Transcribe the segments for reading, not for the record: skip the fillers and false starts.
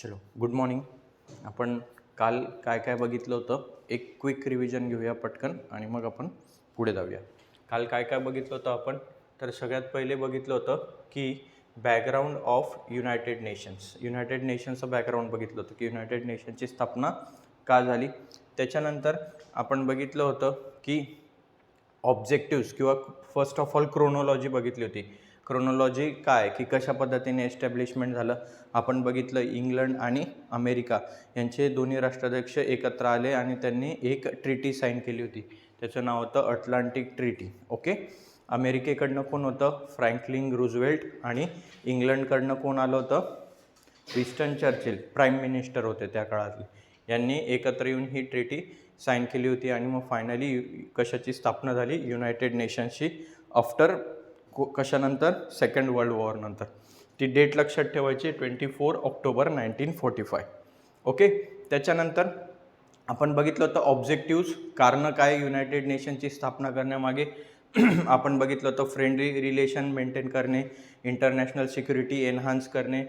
चलो good morning. आपण काल काय काय बघितलं होतं एक क्विक रिव्हिजन घेऊया पटकन आणि मग आपण पुढे जाऊया. काल काय काय बघितलं होतं आपण, तर सगळ्यात पहिले बघितलं होतं की background of United Nations. United नेशन्सचं बॅकग्राऊंड बघितलं होतं की युनायटेड नेशन्सची स्थापना का झाली. त्याच्यानंतर आपण बघितलं होतं की ऑब्जेक्टिव्स किंवा फर्स्ट ऑफ ऑल क्रोनॉलॉजी बघितली होती. क्रोनॉलॉजी काय की कशा पद्धतीने एस्टॅब्लिशमेंट झालं आपण बघितलं. इंग्लंड आणि अमेरिका यांचे दोन्ही राष्ट्राध्यक्ष एकत्र आले आणि त्यांनी एक ट्रिटी साईन केली होती. त्याचं नाव होतं अटलांटिक ट्रिटी. ओके. अमेरिकेकडनं कोण होतं, फ्रँकलिन रूझवेल्ट. आणि इंग्लंडकडनं कोण आलं होतं, विन्स्टन चर्चिल प्राईम मिनिस्टर होते त्या काळातले. यांनी एकत्र येऊन ही ट्रिटी साईन केली होती आणि मग फायनली कशाची स्थापना झाली, युनायटेड नेशन्सची. आफ्टर कशानंतर, सेकंड वर्ल्ड वॉर नंतर. ती डेट लक्षात ठेवायची, 24 ऑक्टोबर 1945. ओके. त्याच्यानंतर आपण बघितलं होतं ऑब्जेक्टिव्स, कारणं काय युनायटेड नेशनची स्थापना करण्यामागे. आपण बघितलं होतं फ्रेंडली रिलेशन मेंटेन करणे, इंटरनॅशनल सिक्युरिटी एनहान्स करणे.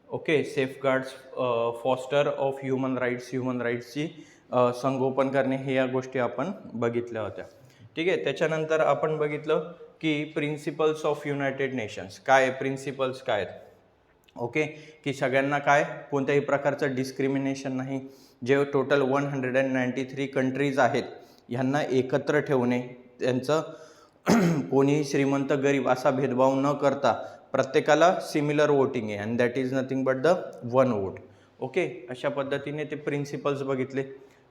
Okay. Safeguards, foster of human राईट्सची संगोपन करणे, हे या गोष्टी आपण बघितल्या होत्या. ठीक आहे. त्याच्यानंतर आपण बघितलं की प्रिन्सिपल्स ऑफ युनायटेड नेशन्स काय, प्रिन्सिपल्स काय आहेत. ओके. की सगळ्यांना काय, कोणत्याही प्रकारचं डिस्क्रिमिनेशन नाही. जे टोटल 193 कंट्रीज आहेत ह्यांना एकत्र ठेवणे, त्यांचं कोणीही श्रीमंत गरीब असा भेदभाव न करता प्रत्येकाला सिमिलर वोटिंग आहे and that is nothing but the one vote. Okay. अशा पद्धतीने ते प्रिन्सिपल्स बघितले.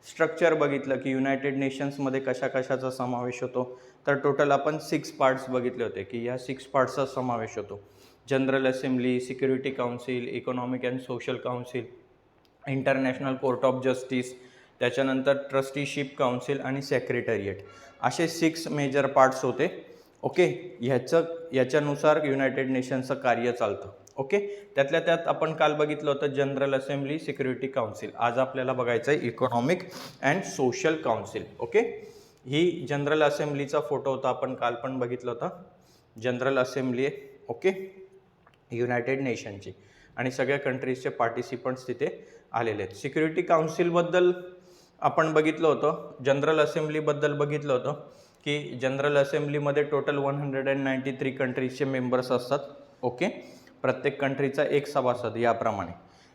स्ट्रक्चर बघितलं की युनायटेड नेशन्समध्ये कशा कशाचा समावेश होतो, तर टोटल आपण 6 पार्ट्स बघितले होते की या 6 पार्ट्सचा समावेश होतो. General assembly, security council, economic and social council, international Court of justice, त्याच्यानंतर ट्रस्टीशिप काउन्सिल आणि सेक्रेटरिएट, असे 6 मेजर पार्ट्स होते. ओके. याच्यानुसार युनायटेड नेशन्सचं कार्य चालतं. ओके. त्यातल्या त्यात आपण काल बघितलं होतं जनरल असेंब्ली, सिक्युरिटी काउन्सिल. आज आपल्याला बघायचं आहे economic and social council. Okay. ही जनरल असेंब्लीचा फोटो होता, आपण काल पण बघितलं होता. जनरल असेंब्ली आहे. ओके. युनायटेड नेशनची आणि सगळ्या कंट्रीजचे पार्टिसिपंट्स तिथे आलेले आहेत. सिक्युरिटी काउन्सिलबद्दल आपण बघितलं होतं, जनरल असेंब्लीबद्दल बघितलं होतं की जनरल असेंब्लीमध्ये टोटल 193 कंट्रीजचे मेंबर्स असतात. ओके. प्रत्येक कंट्रीचा एक सभासद याप्रमाणे.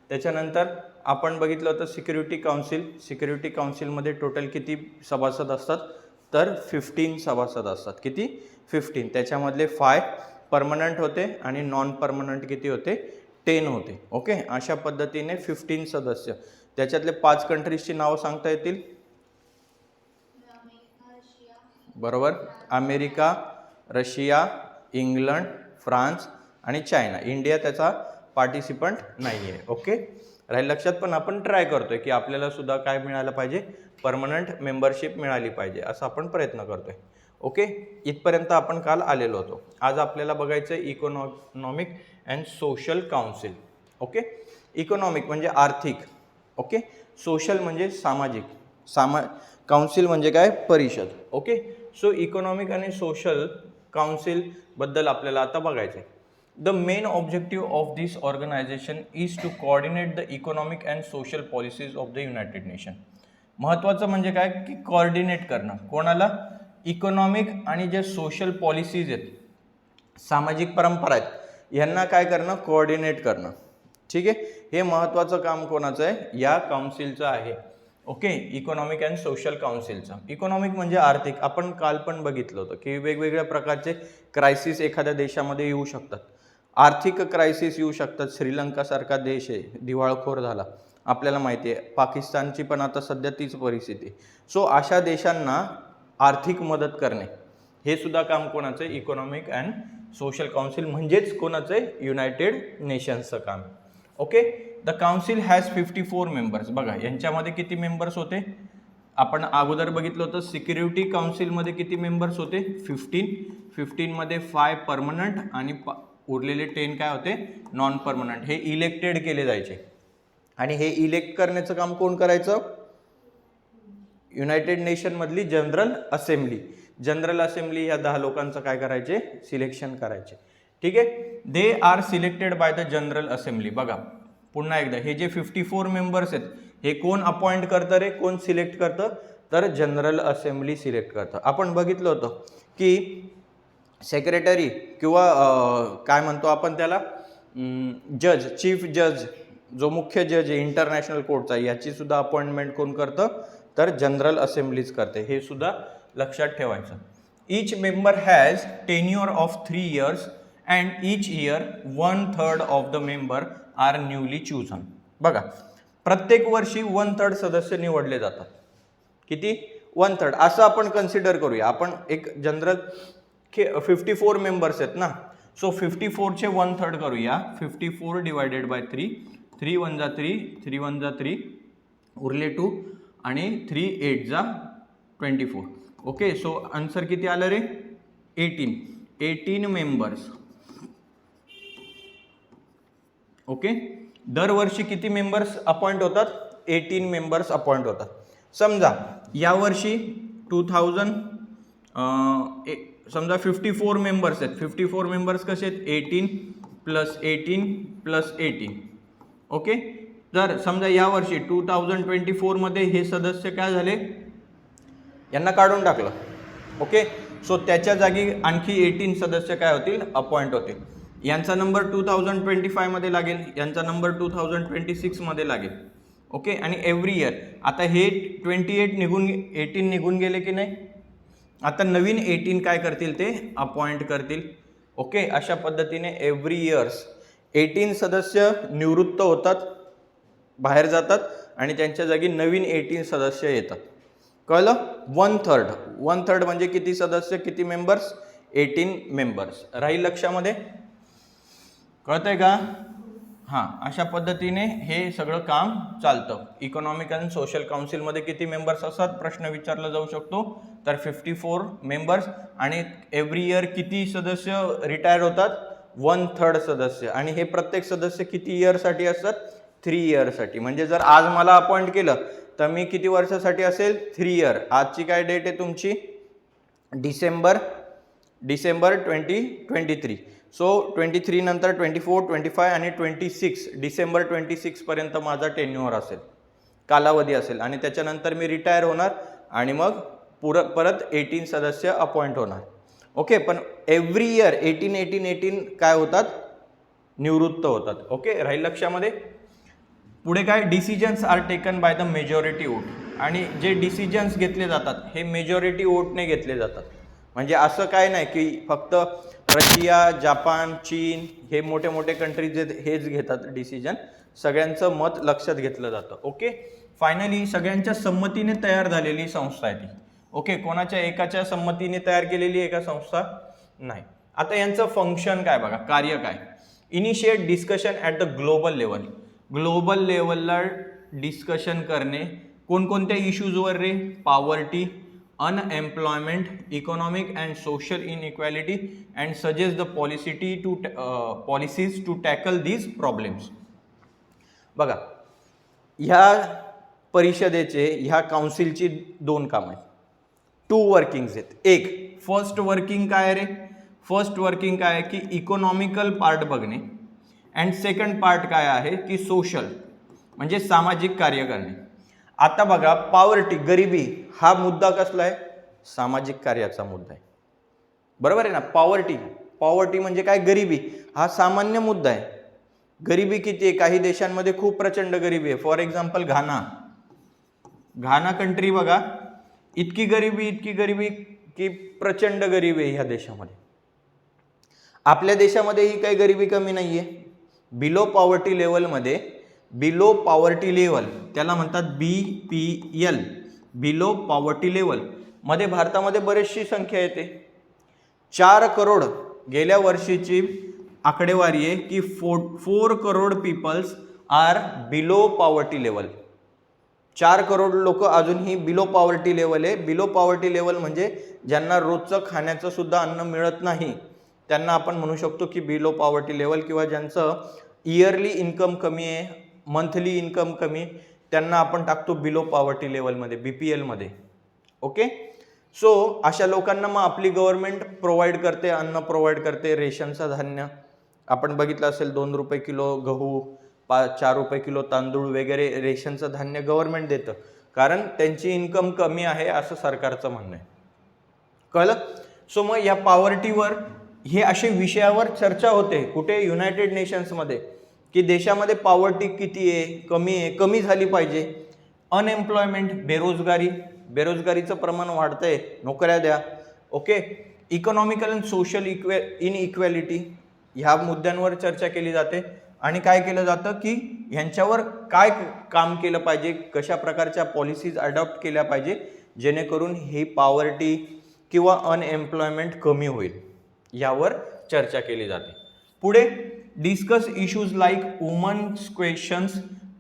त्याच्यानंतर आपण बघितलं होतं सिक्युरिटी काउन्सिल. सिक्युरिटी काउन्सिलमध्ये टोटल किती सभासद असतात, तर 15 सभासद असतात. किती, 15. त्याच्यामधले 5 परमनंट होते आणि नॉन परमनंट किती होते, 10 होते. ओके. अशा पद्धतीने 15 सदस्य. त्याच्यातले 5 कंट्रीजची नावं सांगता येतील. बरोबर. अमेरिका, रशिया, इंग्लंड, फ्रान्स आणि चायना. इंडिया त्याचा पार्टिसिपंट नाही आहे. ओके. राहील लक्षात. पण आपण ट्राय करतोय की आपल्याला सुद्धा काय मिळालं पाहिजे, परमनंट मेंबरशिप मिळाली पाहिजे, असा आपण प्रयत्न करतोय. ओके. इथपर्यंत आपण काल आलेलो होतो. आज आपल्याला बघायचं आहे economic and social council. Okay. Economic म्हणजे आर्थिक. ओके. सोशल म्हणजे सामाजिक. काउन्सिल म्हणजे काय, परिषद. ओके. सो इकॉनॉमिक आणि सोशल काउन्सिलबद्दल आपल्याला आता बघायचं आहे. The main objective of this organisation is to coordinate the economic and social policies of the United Nation. महत्त्वाचं म्हणजे काय की कोऑर्डिनेट करणं. कोणाला, इकॉनॉमिक आणि जे सोशल पॉलिसीज आहेत, सामाजिक परंपरा आहेत, यांना काय करणं, कोऑर्डिनेट करणं. ठीक आहे. हे महत्त्वाचं काम कोणाचं आहे, या काउन्सिलचं आहे. ओके. इकॉनॉमिक अँड सोशल काउन्सिलचं. इकॉनॉमिक म्हणजे आर्थिक. आपण काल पण बघितलं होतं की वेगवेगळ्या प्रकारचे क्रायसिस एखाद्या देशामध्ये येऊ शकतात. आर्थिक क्रायसिस येऊ शकतात. श्रीलंकासारखा देश आहे, दिवाळखोर झाला, आपल्याला माहिती आहे. पाकिस्तानची पण आता सध्या तीच परिस्थिती. सो अशा देशांना आर्थिक मदत करणे, हे सुद्धा काम कोणाचं आहे, इकॉनॉमिक अँड सोशल काउन्सिल म्हणजेच कोणाचं आहे, युनायटेड नेशन्सचं काम. Okay. The council has 54 members. बघा यांच्यामध्ये किती मेंबर्स होते, आपण अगोदर बघितलं होतं. सिक्युरिटी काउन्सिलमध्ये किती मेंबर्स होते, 15. 15 मध्ये 5 परमनंट आणि उरलेले 10 काय होते, नॉन परमनंट. हे इलेक्टेड केले जायचे आणि हे इलेक्ट करण्याचं काम कोण करायचं, युनायटेड नेशन मधली जनरल असेंब्ली. जनरल असेंब्ली या 10 लोकांचं काय करायचे, सिलेक्शन करायचे. ठीक आहे. They are selected by the general assembly. बघा पुन्हा एकदा हे जे 54 मेंबर्स आहेत हे कोण अपॉइंट करतं रे, कोण सिलेक्ट करतं, तर जनरल असेंब्ली सिलेक्ट करतं. आपण बघितलं होतं की सेक्रेटरी किंवा काय म्हणतो आपण त्याला, जज, चीफ जज, जो मुख्य जज आहे इंटरनॅशनल कोर्टचा, याची सुद्धा अपॉइंटमेंट कोण करतं, तर जनरल असेंब्लीज करते. हे सुद्धा लक्षात ठेवायचं. Each member has tenure of 3 years and each year 1/3 of the member are newly chosen. बघा, प्रत्येक वर्षी 1/3 सदस्य निवडले जातात. किती? 1/3. असं आपण कन्सिडर करूया. आपण एक जनरल 54 मेंबर्स आहेत ना, सो 54 चे 1/3 करूया. 54 डिवायडेड बाय 3, 3 1 जा 3, 3 1 जा 3, उरले 2 आणि 3 8 जा 24. ओके, सो आन्सर किती आलं रे? 18 मेंबर्स. ओके, दरवर्षी किती मेंबर्स अपॉइंट होतात? 18 मेंबर्स अपॉइंट होतात. समजा यावर्षी 2000 समजा 54 मेंबर्स आहेत. 54 मेंबर्स कसे आहेत? 18 + 18 + 18. ओके, तर समजा यावर्षी 2024 मध्ये हे सदस्य काय झाले? यांना काढून टाकलं. ओके, सो त्याच्या जागी आणखी 18 सदस्य काय होतील? अपॉइंट होतील. यांचा नंबर 2025 मध्ये लागेल, यांचा नंबर 2026 मध्ये लागेल. ओके, आणि एव्हरी इयर आता हे 18 निघून गेले की नाही, आता नवीन 18 काय करतील? ते अपॉइंट करतील. ओके, अशा पद्धतीने एव्हरी इयर्स 18 सदस्य निवृत्त होतात, बाहेर जातात आणि त्यांच्या जागी नवीन 18 सदस्य येतात. कळलं? 1/3 म्हणजे किती सदस्य, किती मेंबर्स? 18 मेंबर्स. राहील लक्षामध्ये? कळतंय का? हां, अशा पद्धतीने हे सगळं काम चालतं. इकॉनॉमिक अँड सोशल काउन्सिलमध्ये किती मेंबर्स असतात? प्रश्न विचारला जाऊ शकतो. तर 54 मेंबर्स. आणि एव्हरी इयर किती सदस्य रिटायर होतात? 1/3 सदस्य. आणि हे प्रत्येक सदस्य किती इयरसाठी असतात? 3 इयरसाठी. म्हणजे जर आज मला अपॉइंट केलं तर मी किती वर्षासाठी असेल? 3 इयर. आजची काय डेट आहे तुमची? डिसेंबर 2023. सो 23 नंतर 24, 25 आणि 26, डिसेंबर 26 पर्यंत माझा टेन्युअर असेल, कालावधी असेल. आणि त्याच्यानंतर मी रिटायर होणार आणि मग परत 18 सदस्य अपॉइंट होणार. ओके, पण एव्हरी इयर 18 काय होतात? निवृत्त होतात. ओके, राहील लक्षामध्ये? पुढे काय? Decisions are taken by the majority vote. आणि जे डिसिजन्स घेतले जातात हे मेजॉरिटी वोटने घेतले जातात. म्हणजे असं काय नाही की फक्त रशिया, जापान, चीन हे मोठे मोठे कंट्रीज हेच घेतात डिसिजन. सगळ्यांचं मत लक्षात घेतलं जातं. ओके, फायनली सगळ्यांच्या संमतीने तयार झालेली संस्था आहे ती. ओके, कोणाच्या एकाच्या संमतीने तयार केलेली एका संस्था नाही. आता यांचं फंक्शन काय बघा, कार्य काय? Initiate discussion at the global level. Global लेवलला डिस्कशन करणे कोणकोणत्या इश्यूजवर रे? Poverty, unemployment, economic and social inequality and suggest the policies to tackle these problems. बघा, ह्या परिषदेचे, ह्या काउन्सिलची 2 कामं आहेत. 2 वर्किंग्स आहेत. एक फर्स्ट वर्किंग काय रे? फर्स्ट वर्किंग काय आहे की इकॉनॉमिकल पार्ट बघणे. अँड सेकंड पार्ट काय आहे की सोशल, म्हणजे सामाजिक कार्य करणे. आता बघा, पॉवर्टी, गरिबी हा मुद्दा कसला आहे? सामाजिक कार्याचा मुद्दा आहे. बरोबर आहे ना? पॉवर्टी म्हणजे काय? गरिबी. हा सामान्य मुद्दा आहे. गरिबी किती आहे? काही देशांमध्ये खूप प्रचंड गरिबी आहे. फॉर एक्झाम्पल घाना कंट्री बघा, इतकी गरिबी की प्रचंड गरिबी आहे ह्या देशामध्ये. आपल्या देशामध्ये ही काही गरिबी कमी नाहीये. बिलो पॉवर्टी लेवल त्याला म्हणतात BPL, बिलो पॉवर्टी लेवल मध्ये भारतामध्ये बरीचशी संख्या येते. 4 करोड गेल्या वर्षीची आकडेवारी आहे की 4 crore peoples are below poverty level. 4 crore लोक अजूनही बिलो पॉवर्टी लेवल आहे. बिलो पॉवर्टी लेवल म्हणजे ज्यांना रोजचं खाण्याचं सुद्धा अन्न मिळत नाही, त्यांना आपण म्हणू शकतो की बिलो पॉवर्टी लेवल. किंवा ज्यांचं इयरली इन्कम कमी आहे, मंथली इन्कम कमी, त्यांना आपण टाकतो बिलो पॉवर्टी लेवलमध्ये, BPL मध्ये. ओके, सो अशा लोकांना मग आपली गव्हर्नमेंट प्रोव्हाइड करते, अन्न प्रोव्हाइड करते, रेशनचं धान्य. आपण बघितलं असेल 2 रुपये किलो गहू, 4 रुपये किलो तांदूळ वगैरे रेशनचं धान्य गव्हर्नमेंट देतं, कारण त्यांची इन्कम कमी आहे असं सरकारचं म्हणणं आहे. कळलं? सो मग या पॉवर्टीवर हे असे विषयावर चर्चा होते कुठे, युनायटेड नेशन्समध्ये, की देशामध्ये पॉवर्टी किती आहे, कमी झाली पाहिजे. अनएम्प्लॉयमेंट, बेरोजगारीचं प्रमाण वाढतंय, नोकऱ्या द्या. Okay, economical and social inequality ह्या मुद्द्यांवर चर्चा केली जाते. आणि काय केलं जातं की ह्यांच्यावर काय काम केलं पाहिजे, कशा प्रकारच्या पॉलिसीज अडॉप्ट केल्या पाहिजे जेणेकरून ही पॉवर्टी किंवा अनएम्प्लॉयमेंट कमी होईल, यावर चर्चा केली जाते. पुढे discuss issues like women's questions,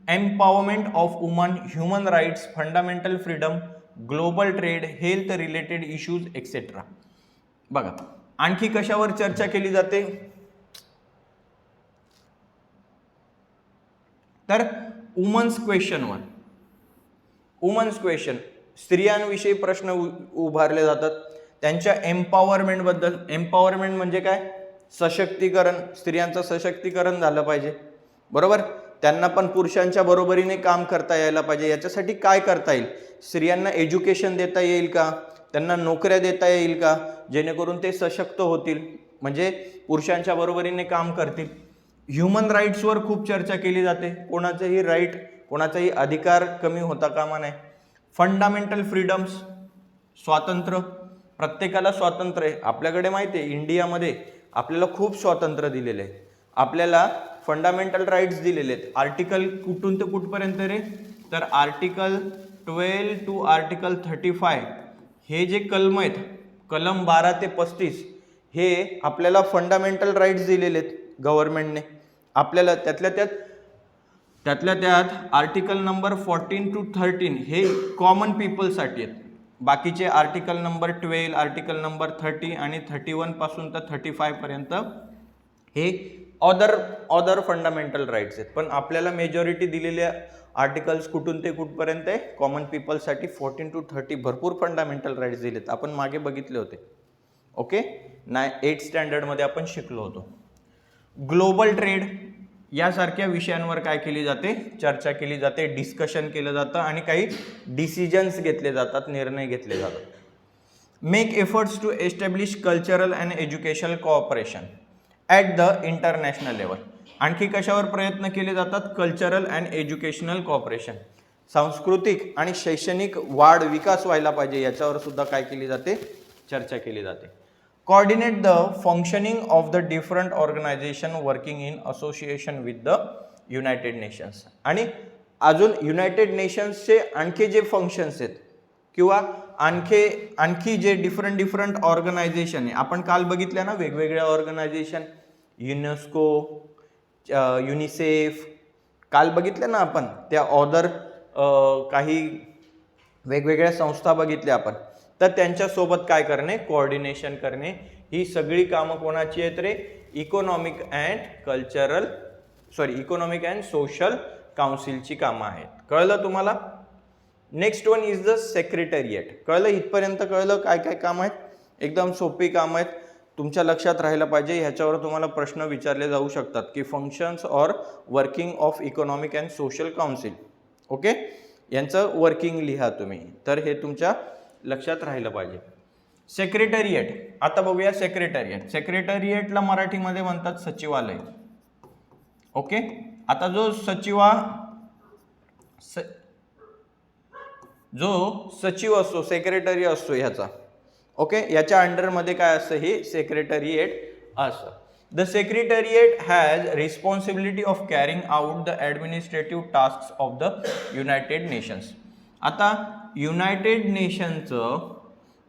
empowerment of women, human rights, fundamental freedom, global trade, health related issues etcetera. बघा आणखी कशावर चर्चा केली जाते, तर वुमन्स क्वेश्चनवर. वुमन्स क्वेश्चन, स्त्रियांविषयी प्रश्न उभारले जातात, त्यांच्या एम्पॉवरमेंट बद्दल. एम्पॉवरमेंट म्हणजे काय, सशक्तीकरण, स्त्रियांचं सशक्तीकरण झालं पाहिजे, बरोबर. त्यांना पण पुरुषांच्या बरोबरीने काम करता यायला पाहिजे. याच्यासाठी काय करता येईल, स्त्रियांना एज्युकेशन देता येईल का, त्यांना नोकऱ्या देता येईल का, जेणेकरून ते सशक्त होतील, म्हणजे पुरुषांच्या बरोबरीने काम करतील. ह्युमन राईट्सवर खूप चर्चा केली जाते, कोणाचंही राईट, कोणाचाही अधिकार कमी होता कामा नये. फंडामेंटल फ्रीडम्स, स्वातंत्र्य, प्रत्येकाला स्वातंत्र्य आहे. आपल्याकडे माहिती आहे इंडियामध्ये आपल्याला खूप स्वातंत्र्य दिलेले आहे, आपल्याला फंडामेंटल राईट्स दिलेले आहेत. आर्टिकल कुठून ते कुठपर्यंत रे, तर आर्टिकल 12 टू आर्टिकल 35 हे जे कलम आहेत, कलम 12 ते 35 हे आपल्याला फंडामेंटल राईट्स दिलेले आहेत गव्हर्नमेंटने आपल्याला. त्यातल्या त्यात आर्टिकल नंबर 14 टू 13 हे कॉमन पीपलसाठी आहेत. बाकीचे आर्टिकल नंबर 12, आर्टिकल नंबर 30 आणि 31 पासून तर 35 पर्यंत हे ऑदर फंडामेंटल राईट्स आहेत. पण आपल्याला मेजॉरिटी दिलेल्या आर्टिकल्स कुठून ते कुठपर्यंत आहे, कॉमन पीपलसाठी 14 टू 30 भरपूर फंडामेंटल राईट्स दिलेत, आपण मागे बघितले होते. ओके, 8th स्टँडर्डमध्ये आपण शिकलो होतो. ग्लोबल ट्रेड यासारख्या विषयांवर काय केली जाते, चर्चा केली जाते, डिस्कशन केलं जातं आणि काही डिसिजन्स घेतले जातात, निर्णय घेतले जातात. Make efforts to establish cultural and educational cooperation at the international level. आणखी कशावर प्रयत्न केले जातात, कल्चरल अँड एज्युकेशनल कोऑपरेशन, सांस्कृतिक आणि शैक्षणिक वाढ, विकास व्हायला पाहिजे, याच्यावर सुद्धा काय केली जाते, चर्चा केली जाते. Coordinate the functioning of the different organization working in association with the United Nations. आणि अजून युनायटेड नेशन्सचे आणखी जे फंक्शन्स आहेत किंवा आणखी जे डिफरंट ऑर्गनायझेशन आहे, आपण काल बघितल्या ना वेगवेगळ्या ऑर्गनायझेशन, युनेस्को, युनिसेफ, काल बघितल्या ना आपण त्या काही वेगवेगळ्या संस्था बघितल्या आपण. तर त्यांच्यासोबत काय करणे, कोऑर्डिनेशन करणे, ही सगळी कामं कोणाची आहेत रे, इकॉनॉमिक अँड सोशल काउन्सिलची कामं आहेत. कळलं तुम्हाला? Next one is the secretariat. कळलं? इथपर्यंत कळलं काय काय काम आहेत, एकदम सोपी कामं आहेत, तुमच्या लक्षात राहायला पाहिजे. ह्याच्यावर तुम्हाला प्रश्न विचारले जाऊ शकतात की functions or working of economic and social council. Okay, यांचं वर्किंग लिहा तुम्ही, तर हे तुमच्या लक्षात राहिलं पाहिजे. सेक्रेटरिएट, आता बघूया सेक्रेटरिएट. सेक्रेटरिएटला मराठीमध्ये म्हणतात सचिवालय. ओके, आता जो सचिव असतो, सेक्रेटरी असतो ह्याचा, ओके, याच्या अंडरमध्ये काय असतं, हे सेक्रेटरिएट असतं. The secretariat has responsibility of carrying out the administrative tasks of the United nations. आता युनायटेड नेशनचं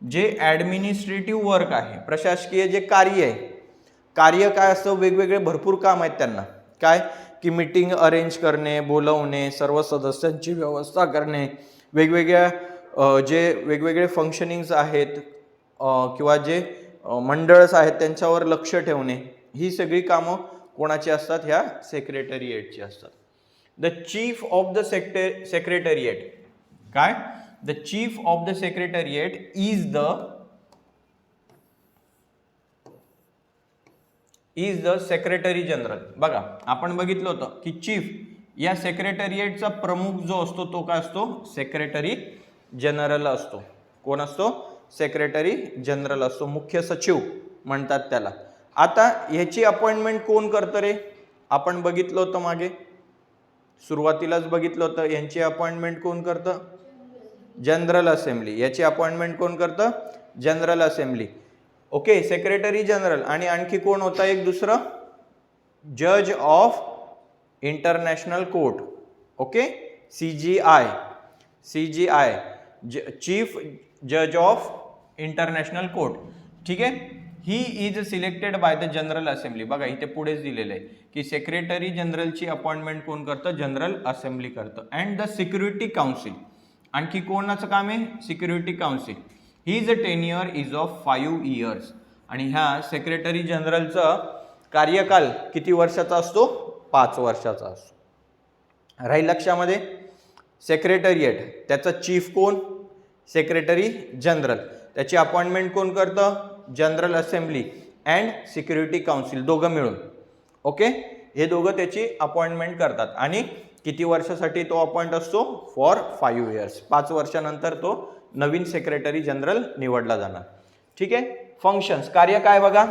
जे ॲडमिनिस्ट्रेटिव्ह वर्क आहे, प्रशासकीय जे कार्य आहे, कार्य काय असतं, वेगवेगळे भरपूर काम आहेत त्यांना. काय की मीटिंग अरेंज करणे, बोलवणे, सर्व सदस्यांची व्यवस्था करणे, वेगवेगळे फंक्शनिंग्स आहेत किंवा जे मंडळस आहेत त्यांच्यावर लक्ष ठेवणे, ही सगळी कामं कोणाची असतात, ह्या सेक्रेटरिएटची असतात. The chief of the secretariat काय, the chief of the secretariat is the secretary general. बघा आपण बघितलं होतं की चीफ या सेक्रेटरिएटचा प्रमुख जो असतो तो काय असतो, सेक्रेटरी जनरल असतो. कोण असतो, सेक्रेटरी जनरल असतो, मुख्य सचिव म्हणतात त्याला. आता ह्याची अपॉइंटमेंट कोण करतं रे, आपण बघितलं होतं मागे, सुरुवातीलाच बघितलं होतं, यांची अपॉइंटमेंट कोण करतं, जनरल असेंब्ली. याची अपॉइंटमेंट कोण करतं, general assembly. Okay, secretary general. आणि आणखी कोण होता एक दुसरं, जज of international court. Okay, CJI, chief जज ऑफ इंटरनॅशनल कोर्ट. ठीक आहे. He is selected by the general assembly. बघा इथे पुढेच दिलेलं आहे की सेक्रेटरी जनरलची अपॉइंटमेंट कोण करतं, जनरल असेंब्ली करतं. अँड द सिक्युरिटी काउन्सिल, आणखी कोणाचं काम आहे, security council. His tenure is of 5 years. आणि ह्या सेक्रेटरी जनरलचा कार्यकाल किती वर्षाचा असतो, 5 वर्षाचा असतो. राहील लक्षामध्ये. सेक्रेटरिएट, त्याचा चीफ कोण, सेक्रेटरी जनरल. त्याची अपॉइंटमेंट कोण करतं, general assembly and security council, दोघं मिळून. ओके, हे दोघं त्याची अपॉइंटमेंट करतात. आणि किती वर्षासाठी तो अपॉइंट असतो, फॉर 5 years. 5 वर्षानंतर तो नवीन सेक्रेटरी जनरल निवडला जाणार. ठीक आहे. फंक्शन्स, कार्य काय बघा,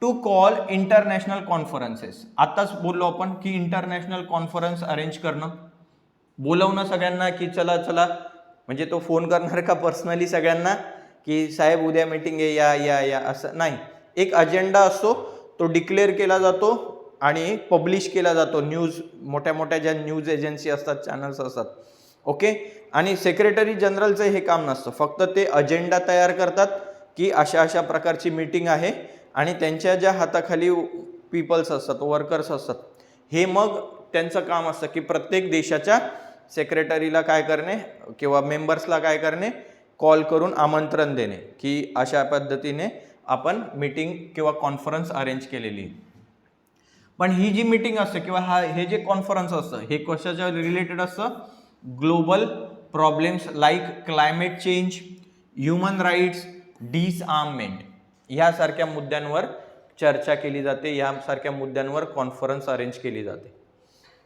टू कॉल इंटरनॅशनल कॉन्फरन्सेस. आताच बोललो आपण की इंटरनॅशनल कॉन्फरन्स अरेंज करणं, बोलवणं सगळ्यांना की चला चला, म्हणजे तो फोन करणार का पर्सनली सगळ्यांना की साहेब उद्या मीटिंग आहे, या या या, असं नाही. एक अजेंडा असतो, तो डिक्लेअर केला जातो आणि पब्लिश केला जातो. न्यूज, मोठ्या मोठ्या ज्या न्यूज एजन्सी असतात, चॅनल्स असतात. ओके, आणि सेक्रेटरी जनरलचं हे काम नसतं, फक्त ते अजेंडा तयार करतात की अशा अशा प्रकारची मीटिंग आहे, आणि त्यांच्या ज्या हाताखाली पीपल्स असतात, वर्कर्स असतात, हे मग त्यांचं काम असतं की प्रत्येक देशाच्या सेक्रेटरीला काय करणे किंवा मेंबर्सला काय करणे, कॉल करून आमंत्रण देणे की अशा पद्धतीने आपण मीटिंग किंवा कॉन्फरन्स अरेंज केलेली. पण ही जी मीटिंग असते किंवा हे जे कॉन्फरन्स असतं, हे कशाच्या रिलेटेड असतं, global problems like climate change, human rights, disarmament, यासारख्या मुद्द्यांवर चर्चा केली जाते, यासारख्या मुद्द्यांवर कॉन्फरन्स अरेंज केली जाते.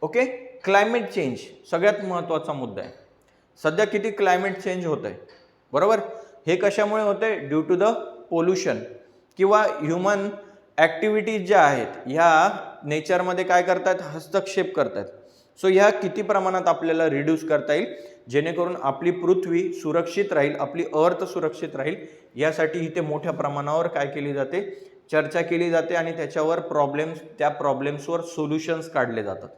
ओके, क्लायमेट चेंज सगळ्यात महत्त्वाचा मुद्दा आहे. सध्या किती क्लायमेट चेंज होत आहे, बरोबर. हे कशामुळे होत आहे, ड्यू टू द पोल्युशन किंवा ह्युमन ॲक्टिव्हिटीज ज्या आहेत, ह्या नेचरमध्ये काय करतात, हस्तक्षेप करतात. सो ह्या किती प्रमाणात आपल्याला रिड्यूस करता येईल, जेणेकरून आपली पृथ्वी सुरक्षित राहील, आपली अर्थ सुरक्षित राहील, यासाठी इथे मोठ्या प्रमाणावर काय केली जाते, चर्चा केली जाते. आणि त्याच्यावर त्या प्रॉब्लेम्सवर सोल्युशन्स काढले जातात.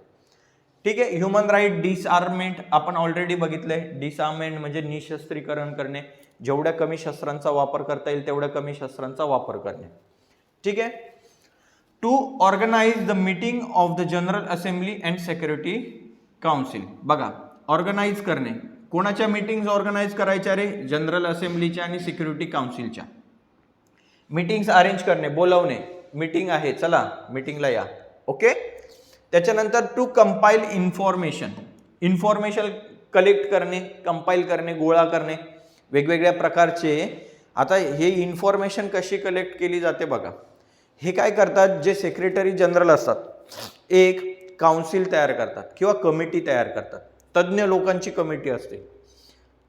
ठीक आहे. ह्युमन राईट, डिसआर्ममेंट आपण ऑलरेडी बघितलंय. डिसआर्ममेंट म्हणजे निशस्त्रीकरण करणे, जेवढ्या कमी शस्त्रांचा वापर करता येईल तेवढ्या कमी शस्त्रांचा वापर करणे. ठीक आहे. To organise the meeting of the general assembly and security council. बघा, ऑर्गनाइज करणे, कोणाच्या मीटिंग्स ऑर्गनाइज करायच्या रे, जनरल असेंब्लीच्या आणि सिक्युरिटी काउन्सिलच्या. मीटिंग्स अरेंज करणे, बोलवणे, मीटिंग आहे चला मीटिंगला या. ओके. त्याच्यानंतर टू कंपाईल इन्फॉर्मेशन कलेक्ट करणे, कंपाईल करणे, गोळा करणे वेगवेगळ्या प्रकारचे. आता हे इन्फॉर्मेशन कशी कलेक्ट केली जाते बघा. हे काय करतात, जे सेक्रेटरी जनरल असतात, एक काउन्सिल तयार करतात किंवा कमिटी तयार करतात. तज्ज्ञ लोकांची कमिटी असते.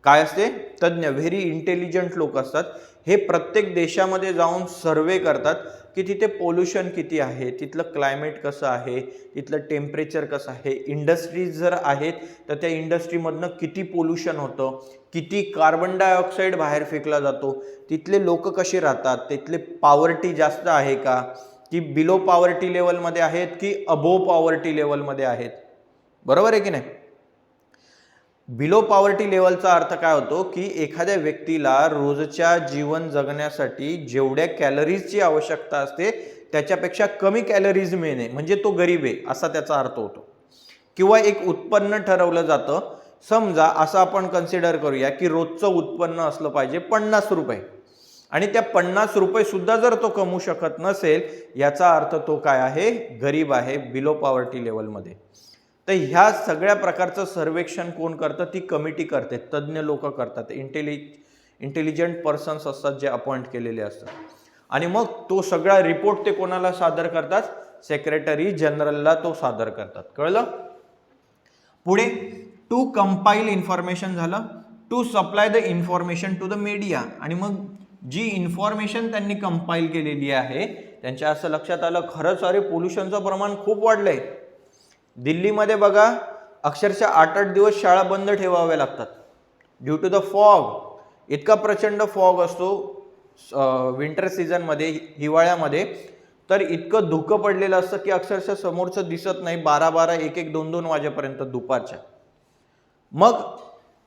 काय असते, तज्ज्ञ, व्हेरी इंटेलिजंट लोक असतात. हे प्रत्येक देशामध्ये जाऊन सर्वे करतात की तिथे पोल्युशन किती आहे, तिथलं क्लायमेट कसं आहे, तिथलं टेम्परेचर कसं आहे, इंडस्ट्रीज जर आहेत तर त्या इंडस्ट्रीमधनं किती पोल्युशन होतं, किती कार्बन डायऑक्साईड बाहेर फेकला जातो, तिथले लोक कसे राहतात, तिथले पॉवर्टी जास्त आहे का, की बिलो पॉवर्टी लेवलमध्ये आहेत की अबोव पॉवर्टी लेवलमध्ये आहेत. बरोबर आहे की नाही. बिलो पॉवर्टी लेवलचा अर्थ काय होतो की एखाद्या व्यक्तीला रोजच्या जीवन जगण्यासाठी जेवढ्या कॅलरीजची आवश्यकता असते त्याच्यापेक्षा कमी कॅलरीज मिळणे म्हणजे तो गरीब आहे असा त्याचा अर्थ होतो. किंवा एक उत्पन्न ठरवलं जातं. समजा असं आपण कन्सिडर करूया की रोजचं उत्पन्न असलं पाहिजे 50 रुपये आणि त्या 50 रुपये सुद्धा जर तो कमवू शकत नसेल याचा अर्थ तो काय आहे, गरीब आहे, बिलो पॉवर्टी लेवलमध्ये. तर ह्या सगळ्या प्रकारचं सर्वेक्षण कोण करतं, ती कमिटी करते, तज्ज्ञ लोक करतात, इंटेलिजंट पर्सन्स असतात जे अपॉइंट केलेले असतात. आणि मग तो सगळा रिपोर्ट ते कोणाला सादर करतात, सेक्रेटरी जनरलला तो सादर करतात. कळलं. पुढे टू कंपाईल इन्फॉर्मेशन झालं, to supply the information to the media, आणि मग जी इन्फॉर्मेशन त्यांनी कंपाईल केलेली आहे त्यांच्या असं लक्षात आलं खरंच अरे पोल्युशनचं प्रमाण खूप वाढलंय. दिल्लीमध्ये बघा अक्षरशः 8-8 दिवस शाळा बंद ठेवाव्या लागतात ड्यू टू द फॉग. इतका प्रचंड फॉग असतो विंटर सीझनमध्ये, हिवाळ्यामध्ये तर इतकं धुकं पडलेलं असतं की अक्षरशः समोरचं दिसत नाही 12-12, 1-1, 2-2 वाजेपर्यंत दुपारच्या. मग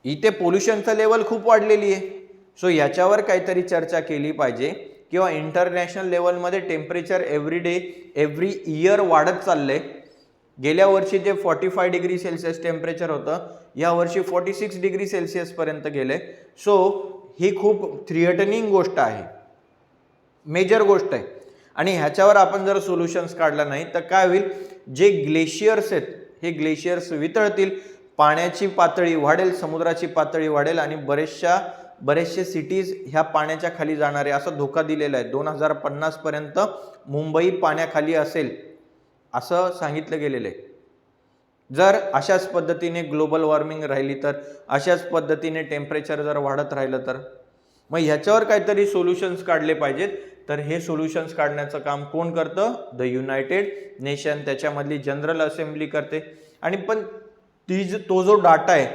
इथे पोल्युशनचं लेवल खूप वाढलेली आहे. सो याच्यावर काहीतरी चर्चा केली पाहिजे, किंवा इंटरनॅशनल लेवलमध्ये temperature every day every year वाढत चाललंय. गेल्या वर्षी जे 45 डिग्री सेल्सिअस टेम्परेचर होतं यावर्षी 46 डिग्री सेल्सिअस पर्यंत गेले. सो ही खूप थ्रिएटनिंग गोष्ट आहे, मेजर गोष्ट आहे. आणि ह्याच्यावर आपण जर सोल्युशन्स काढला नाही तर काय होईल, जे ग्लेशियर्स आहेत हे ग्लेशियर्स वितळतील, पाण्याची पातळी वाढेल, समुद्राची पातळी वाढेल, आणि बरेचसे सिटीज ह्या पाण्याच्या खाली जाणार आहे असा धोका दिलेला आहे. 2050 पर्यंत मुंबई पाण्याखाली असेल असं सांगितलं गेलेलं आहे. जर अशाच पद्धतीने ग्लोबल वॉर्मिंग राहिली तर, अशाच पद्धतीने टेम्परेचर जर वाढत राहिलं तर, मग ह्याच्यावर काहीतरी सोल्युशन्स काढले पाहिजेत. तर हे सोल्युशन्स काढण्याचं काम कोण करतं, द युनायटेड नेशन, त्याच्यामधली जनरल असेंब्ली करते. आणि पण तो जो डाटा आहे,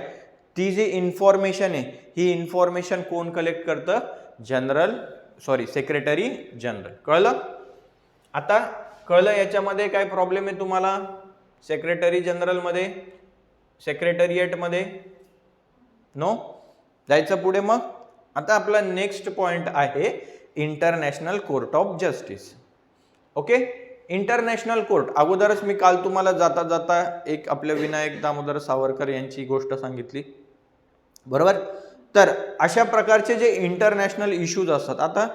ती जी इन्फॉर्मेशन आहे, ही इन्फॉर्मेशन कोण कलेक्ट करतं, सेक्रेटरी जनरल. कळलं? आता कळलं याच्यामध्ये काय प्रॉब्लेम आहे तुम्हाला, सेक्रेटरी जनरलमध्ये, सेक्रेटरिएटमध्ये? नो? जायचं पुढे. मग आता आपला नेक्स्ट पॉइंट आहे international Court of justice. Okay, international court. अगोदरच मी काल तुम्हाला जाता जाता एक आपल्या विनायक दामोदर सावरकर यांची गोष्ट सांगितली, बरोबर? तर अशा प्रकारचे जे इंटरनॅशनल इश्यूज असतात, आता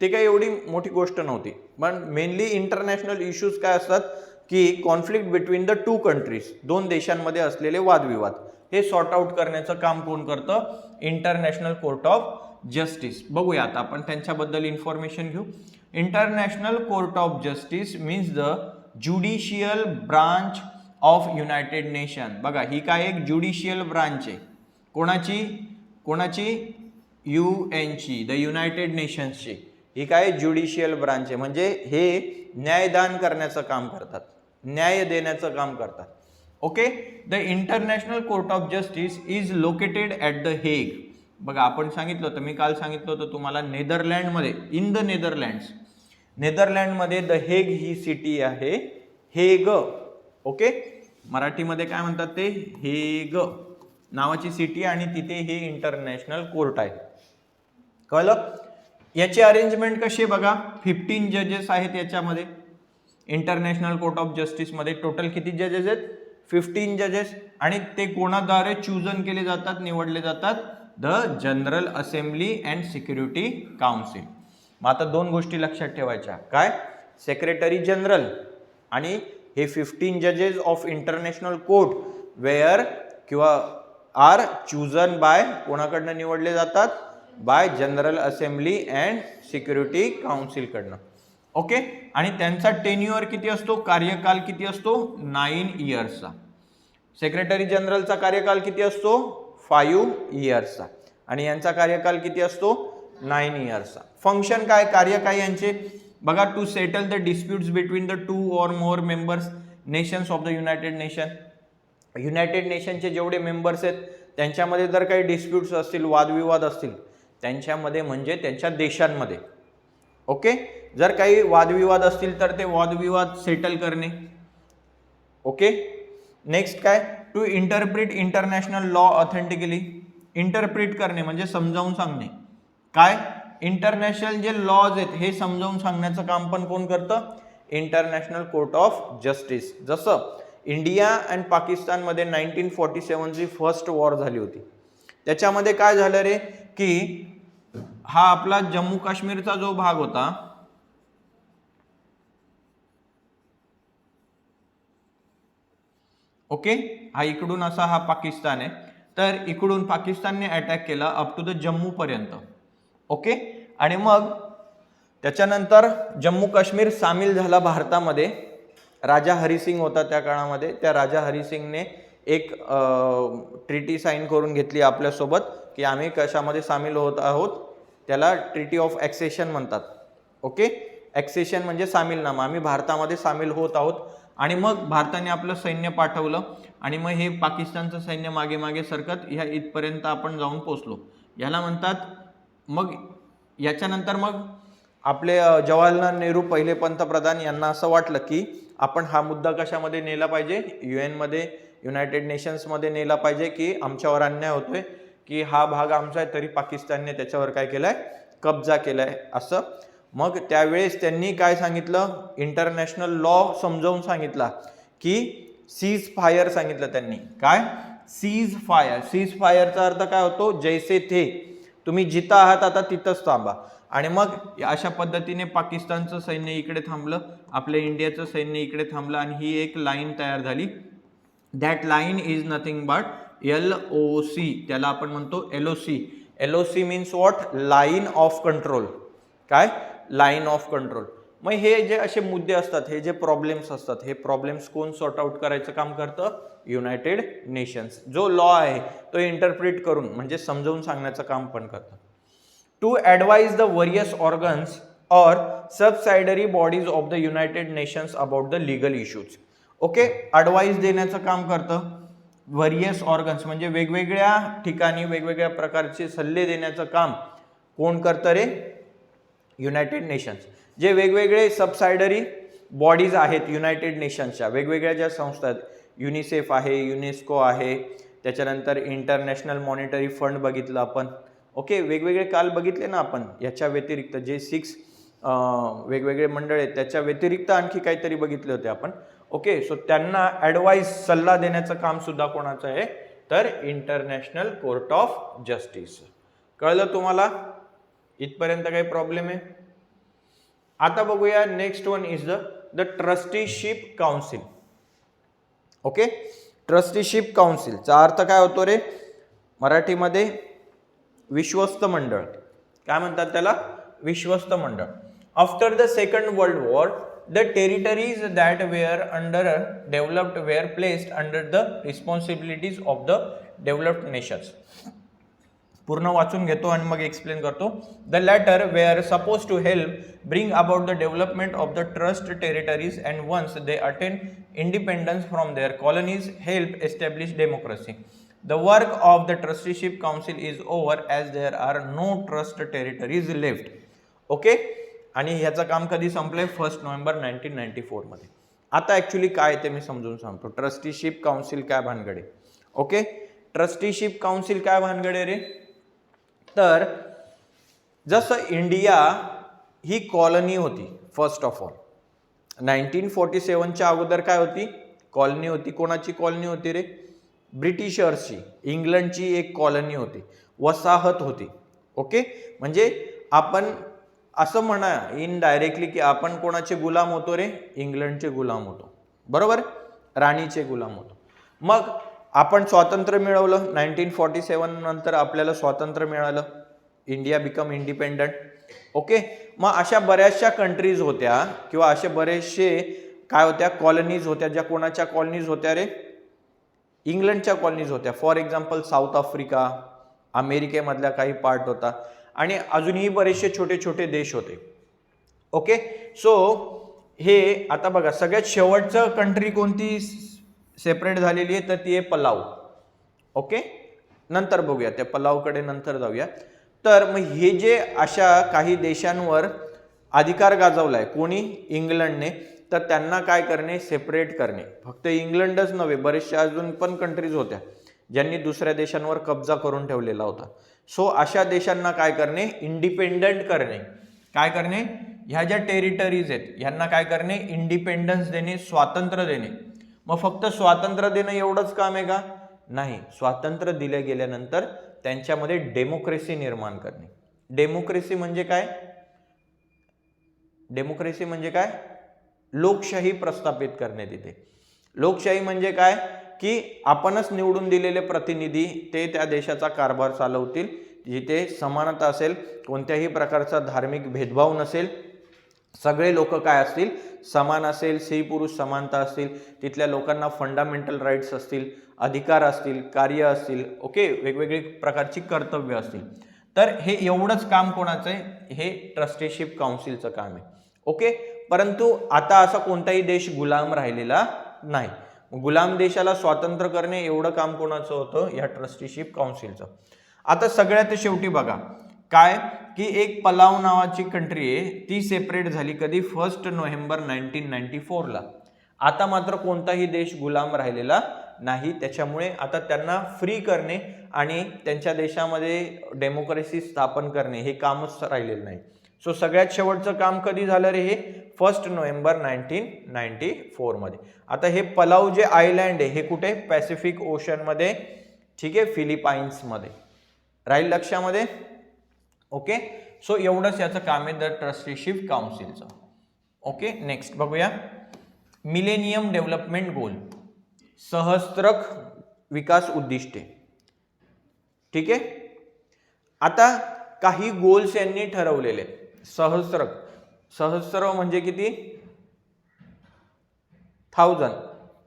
ते काही एवढी मोठी गोष्ट नव्हती, पण मेनली इंटरनॅशनल इश्यूज काय असतात की conflict between the two countries, दोन देशांमध्ये असलेले वादविवाद, हे सॉर्ट आउट करण्याचं काम कोण करतं, इंटरनॅशनल कोर्ट ऑफ जस्टिस. बघूया आता आपण त्यांच्याबद्दल इन्फॉर्मेशन घेऊ. International Court of justice means the judicial branch of United nation. बघा ही काय एक ज्युडिशियल ब्रांच आहे. कोणाची? UN ची, द युनायटेड नेशन्सची. ही काय ज्युडिशियल ब्रांच आहे, म्हणजे हे न्यायदान करण्याचं काम करतात, न्याय देण्याचं काम करतात. Okay, the International Court of Justice is located at the Hague. बघा आपण सांगितलं होतं, मी काल सांगितलं होतं तुम्हाला, नेदरलँडमध्ये, इन द नेदरलँडमध्ये द हेग ही सिटी आहे. हेग, ओके, मराठीमध्ये काय म्हणतात ते, हेग नावाची सिटी, आणि तिथे हे इंटरनॅशनल कोर्ट आहे. कळलं? याची अरेंजमेंट कशी आहे बघा, 15 जजेस आहेत याच्यामध्ये. इंटरनॅशनल कोर्ट ऑफ जस्टिसमध्ये टोटल किती जजेस आहेत, 15 जजेस. आणि ते कोणाद्वारे चूजन केले जातात, निवडले जातात, the general assembly and security council. मग आता दोन गोष्टी लक्षात ठेवायच्या, काय, सेक्रेटरी जनरल आणि हे 15 जजेस ऑफ इंटरनॅशनल कोर्ट वेअर किंवा आर चूजन बाय, कोणाकडनं निवडले जातात, bye general assembly and security council कडनं. ओके, आणि त्यांचा टेन्युअर किती असतो, कार्यकाल किती असतो, 9 इयर्सचा. सेक्रेटरी जनरलचा कार्यकाल किती असतो, 5 इयर्सचा, आणि यांचा कार्यकाल किती असतो, 9 इयर्सचा. फंक्शन काय, कार्य काय यांचे बघा, to settle the disputes between the 2 or more members nations of the United Nation. United नेशनचे जेवढे मेंबर्स आहेत त्यांच्यामध्ये जर काही डिस्प्यूट्स असतील, वादविवाद असतील त्यांच्यामध्ये, म्हणजे त्यांच्या देशांमध्ये, ओके, जर काही वादविवाद असतील तर ते वादविवाद सेटल करणे. ओके, नेक्स्ट काय, to interpret international law authentically. Interpret करणे म्हणजे समजावून सांगणे. काय, इंटरनॅशनल जे लॉज आहेत हे समजावून सांगण्याचं काम पण कोण करतं, इंटरनॅशनल कोर्ट ऑफ जस्टिस. जसं इंडिया अँड पाकिस्तानमध्ये 1947ची फर्स्ट वॉर झाली होती, त्याच्यामध्ये काय झालं रे, की हा आपला जम्मू काश्मीरचा जो भाग होता, ओके, हा इकडून असा हा पाकिस्तान आहे, तर इकडून पाकिस्तानने अटॅक केला अप टू द जम्मू पर्यंत. ओके, आणि मग त्याच्यानंतर जम्मू काश्मीर सामील झाला भारतामध्ये. राजा हरिसिंग होता त्या काळामध्ये, त्या राजा हरिसिंगने एक ट्रिटी साईन करून घेतली आपल्यासोबत की आम्ही कशामध्ये सामील होत आहोत, त्याला ट्रिटी ऑफ ॲक्सेशन म्हणतात. ओके, ॲक्सेशन म्हणजे सामीलनामा. आम्ही भारतामध्ये सामील होत आहोत आणि मग भारताने आपलं सैन्य पाठवलं आणि मग हे पाकिस्तानचं सैन्य मागे मागे सरकत ह्या इथपर्यंत आपण जाऊन पोचलो, याला म्हणतात. मग याच्यानंतर मग आपले जवाहरलाल नेहरू पहिले पंतप्रधान यांना असं वाटलं की आपण हा मुद्दा कशामध्ये नेला पाहिजे, UN मध्ये, युनायटेड नेशन्समध्ये नेला पाहिजे की आमच्यावर अन्याय होतोय, की हा भाग आमचा आहे तरी पाकिस्तानने त्याच्यावर काय केलाय, कब्जा केलाय असं. मग त्यावेळेस त्यांनी काय सांगितलं, इंटरनॅशनल लॉ समजावून सांगितला की सीज फायर सांगितलं त्यांनी. काय, सीज फायर. सीज फायरचा अर्थ काय होतो, जैसे थे, तुम्ही जिथं आहात आता तिथंच थांबा. आणि मग अशा पद्धतीने पाकिस्तानचं सैन्य इकडे थांबलं, आपल्या इंडियाचं सैन्य इकडे थांबलं आणि ही एक लाईन तयार झाली. That line is nothing but LOC, त्याला आपण म्हणतो LOC. LOC means what, line of control. काय, लाईन ऑफ कंट्रोल. मग हे जे असे मुद्दे असतात, हे जे प्रॉब्लेम्स असतात, हे प्रॉब्लेम्स कोण सॉर्ट आउट करायचं काम करतं, युनायटेड नेशन्स. जो लॉ आहे तो इंटरप्रिट करून म्हणजे समजावून सांगण्याचं काम पण करतं. To advise the various organs or subsidiary bodies of the United Nations about the legal issues. Okay, advice देण्याचं काम करतं. व्हेरियस ऑर्गन्स म्हणजे वेगवेगळ्या ठिकाणी वेगवेगळ्या प्रकारचे सल्ले देण्याचं काम कोण करतं रे, युनायटेड नेशन्स. जे वेगवेगळे सबसायडरी बॉडीज आहेत युनायटेड नेशन्सच्या, वेगवेगळ्या ज्या संस्था आहेत, युनिसेफ आहे, युनेस्को आहे, त्याच्यानंतर इंटरनॅशनल मॉनिटरी फंड बघितलं आपण. ओके, वेगवेगळे काल बघितले ना आपण. याच्या व्यतिरिक्त जे 6 वेगवेगळे मंडळ आहेत त्याच्या व्यतिरिक्त आणखी काहीतरी बघितले होते आपण. ओके, सो त्यांना ॲडवाइस, सल्ला देण्याचं काम सुद्धा कोणाचं आहे, तर इंटरनॅशनल कोर्ट ऑफ जस्टिस. कळलं तुम्हाला? इथपर्यंत काही प्रॉब्लेम आहे? आता बघूया next one is the trusteeship council. Okay, trusteeship काउन्सिलचा अर्थ काय होतो रे मराठीमध्ये? विश्वस्त मंडळ. काय म्हणतात त्याला? विश्वस्त मंडळ. After the second world war the territories that were underdeveloped were placed under the responsibilities of the developed nations. पूर्ण वाचून घेतो आणि मग एक्सप्लेन करतो. The latter were suppose to help bring about the development of the trust territories and once they attain independence from their colonies help establish democracy. The work of the trusteeship council is over as there are no trust territories left. Okay, आणि ह्याचं काम कधी संपलंय? 1 November 1994 मध्ये. आता actually काय ते मी समजून सांगतो. ट्रस्टीशिप काउन्सिल काय भानगडे? ओके, ट्रस्टीशिप काउन्सिल काय भानगडे रे? तर जसं इंडिया ही कॉलनी होती, फर्स्ट ऑफ ऑल 1947च्या अगोदर काय होती? कॉलनी होती. कोणाची कॉलनी होती रे? ब्रिटिशर्सची, इंग्लंडची एक कॉलनी होती, वसाहत होती. ओके, म्हणजे आपण असं म्हणा इनडायरेक्टली की आपण कोणाचे गुलाम होतो रे? इंग्लंडचे गुलाम होतो, बरोबर? राणीचे गुलाम होतो. मग आपण स्वातंत्र्य मिळवलं 1947 नंतर, आपल्याला स्वातंत्र्य मिळालं, इंडिया बिकम इंडिपेंडंट. ओके, मग अशा बऱ्याचशा कंट्रीज होत्या किंवा असे बरेचसे काय होत्या, कॉलनीज होत्या, ज्या कोणाच्या कॉलनीज होत्या रे? इंग्लंडच्या कॉलनीज होत्या. फॉर एक्झाम्पल साऊथ आफ्रिका, अमेरिकेमधल्या काही पार्ट होता आणि अजूनही बरेचसे छोटे छोटे देश होते. ओके, सो हे आता बघा सगळ्यात शेवटचं कंट्री कोणती सेपरेट झालेली आहे तर ती आहे पलाव. ओके, नंतर बघूया, त्या पलावकडे नंतर जाऊया. तर मग हे जे अशा काही देशांवर अधिकार गाजवलाय कोणी? इंग्लंडने. तर त्यांना काय करणे? सेपरेट करणे. फक्त इंग्लंडच नव्हे, बरेचशा अजून पण कंट्रीज होत्या ज्यांनी दुसऱ्या देशांवर कब्जा करून ठेवलेला होता. सो अशा देशांना काय करणे? इंडिपेंडंट करणे. काय करणे? ह्या ज्या टेरिटरीज आहेत ह्यांना काय करणे? इंडिपेंडन्स देणे, स्वातंत्र्य देणे. मग फक्त स्वातंत्र्य देणं एवढंच काम आहे का? नाही. स्वातंत्र्य दिले गेल्यानंतर त्यांच्यामध्ये डेमोक्रेसी निर्माण करणे. डेमोक्रेसी म्हणजे काय? डेमोक्रेसी म्हणजे काय? लोकशाही प्रस्थापित करणे. तिथे लोकशाही म्हणजे काय? की आपणच निवडून दिलेले प्रतिनिधी ते त्या देशाचा कारभार चालवतील, जिथे समानता असेल, कोणत्याही प्रकारचा धार्मिक भेदभाव नसेल, सगळे लोक काय असतील, समान असेल, स्त्री पुरुष समानता असतील, तिथल्या लोकांना फंडामेंटल राईट्स असतील, अधिकार असतील, कार्य असतील, ओके, वेगवेगळी प्रकारची कर्तव्य असतील. तर हे एवढंच काम कोणाचं आहे, हे ट्रस्टीशिप काउन्सिलचं काम आहे. ओके, परंतु आता असा कोणताही देश गुलाम राहिलेला नाही. गुलाम देशाला स्वातंत्र्य करणे एवढं काम कोणाचं होतं, या ट्रस्टीशिप काउन्सिलचं. आता सगळ्यात शेवटी बघा काय की एक पलाव नावाची कंट्री आहे, ती सेपरेट झाली कधी, 1 नोव्हेंबर 1994 ला. आता मात्र कोणताही देश गुलाम राहिलेला नाही. त्याच्यामुळे आता त्यांना फ्री करणे आणि त्यांच्या देशामध्ये डेमोक्रेसी स्थापन करणे हे कामच राहिलेलं नाही. सो सगळ्यात शेवटचं काम कधी झालं रे, हे 1 नोव्हेंबर 1994 मध्ये. आता हे पलाव जे आयलँड आहे हे कुठे, पॅसिफिक ओशन मध्ये, ठीक आहे, फिलिपाईन्स मध्ये. राहील लक्षामध्ये. ओके, सो एवढंच याचं काम आहे द ट्रस्टीशिप काउन्सिलचं. ओके, नेक्स्ट बघूया. मिलेनियम डेव्हलपमेंट गोल, सहस्त्रक विकास उद्दिष्टे. ठीक आहे, आता काही गोल्स यांनी ठरवलेले. सहस्त्र म्हणजे किती, 1000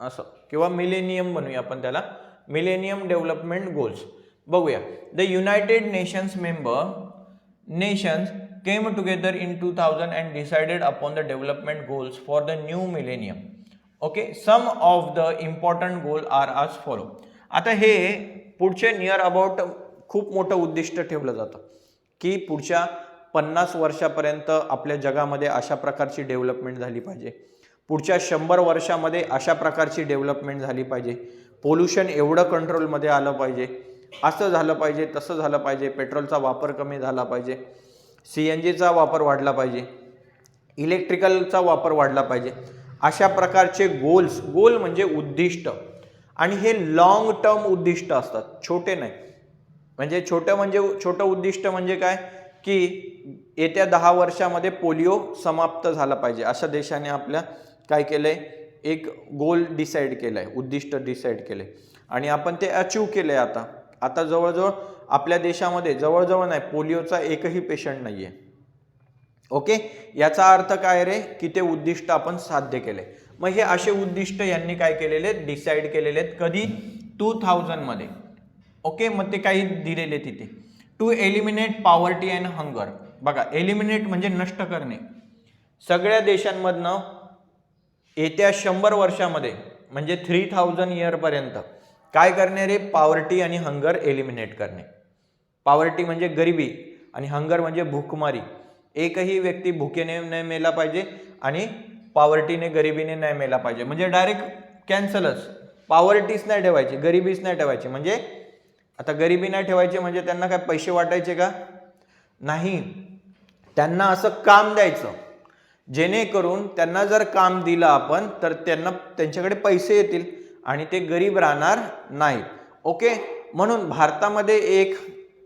असं, किंवा मिलेनियम म्हणूया आपण त्याला, मिलेनियम डेव्हलपमेंट गोल्स. बघूया. The United nations nations came together in 2000 and decided upon the development goals for the new millennium. Okay, some of the important goals are as follow. आता हे पुढचे नियर अबाउट खूप मोठं उद्दिष्ट ठेवलं जातं की पुढच्या 50 वर्षापर्यंत आपल्या जगामध्ये अशा प्रकारची डेव्हलपमेंट झाली पाहिजे, पुढच्या 100 वर्षामध्ये अशा प्रकारची डेव्हलपमेंट झाली पाहिजे, पोल्युशन एवढं कंट्रोलमध्ये आलं पाहिजे, असं झालं पाहिजे, तसं झालं पाहिजे, पेट्रोलचा वापर कमी झाला पाहिजे, CNGचा वापर वाढला पाहिजे, इलेक्ट्रिकलचा वापर वाढला पाहिजे. अशा प्रकारचे गोल्स, गोल म्हणजे उद्दिष्ट, आणि हे लॉंग टर्म उद्दिष्ट असतात, छोटे नाही. म्हणजे छोटं उद्दिष्ट म्हणजे काय की येत्या 10 वर्षामध्ये पोलिओ समाप्त झाला पाहिजे, अशा देशाने आपल्या काय केलंय, एक गोल डिसाईड केलंय, उद्दिष्ट डिसाईड केलंय, आणि आपण ते अचीव केलंय. आता जवळजवळ आपल्या देशामध्ये जवळजवळ नाही, पोलिओचा एकही पेशंट नाहीये. ओके, याचा अर्थ काय रे की ते उद्दिष्ट आपण साध्य केले. मग हे असे उद्दिष्ट यांनी काय केलेले, डिसाईड केलेले आहेत. कधी, 2000 मध्ये. ओके, मग ते काही दिलेले तिथे. To eliminate poverty and hunger. बघा, एलिमिनेट म्हणजे नष्ट करणे. सगळ्या देशांमधनं येत्या 100 वर्षामध्ये म्हणजे 3000 इयर पर्यंत काय करणे रे, पॉवर्टी आणि हंगर एलिमिनेट करणे. पॉवर्टी म्हणजे गरिबी आणि हंगर म्हणजे भूकमारी. एकही व्यक्ती भुकेने नाही मेला पाहिजे आणि पॉवर्टीने, गरिबीने नाही मेला पाहिजे. म्हणजे डायरेक्ट कॅन्सलच. पॉवर्टीच नाही ठेवायची, गरिबीच नाही ठेवायची. म्हणजे आता गरिबी नाही ठेवायची म्हणजे त्यांना काय पैसे वाटायचे का, नाही. त्यांना असं काम द्यायचं जेणेकरून त्यांना जर काम दिलं आपण तर त्यांच्याकडे पैसे येतील आणि ते गरीब राहणार नाहीत. ओके, म्हणून भारतामध्ये एक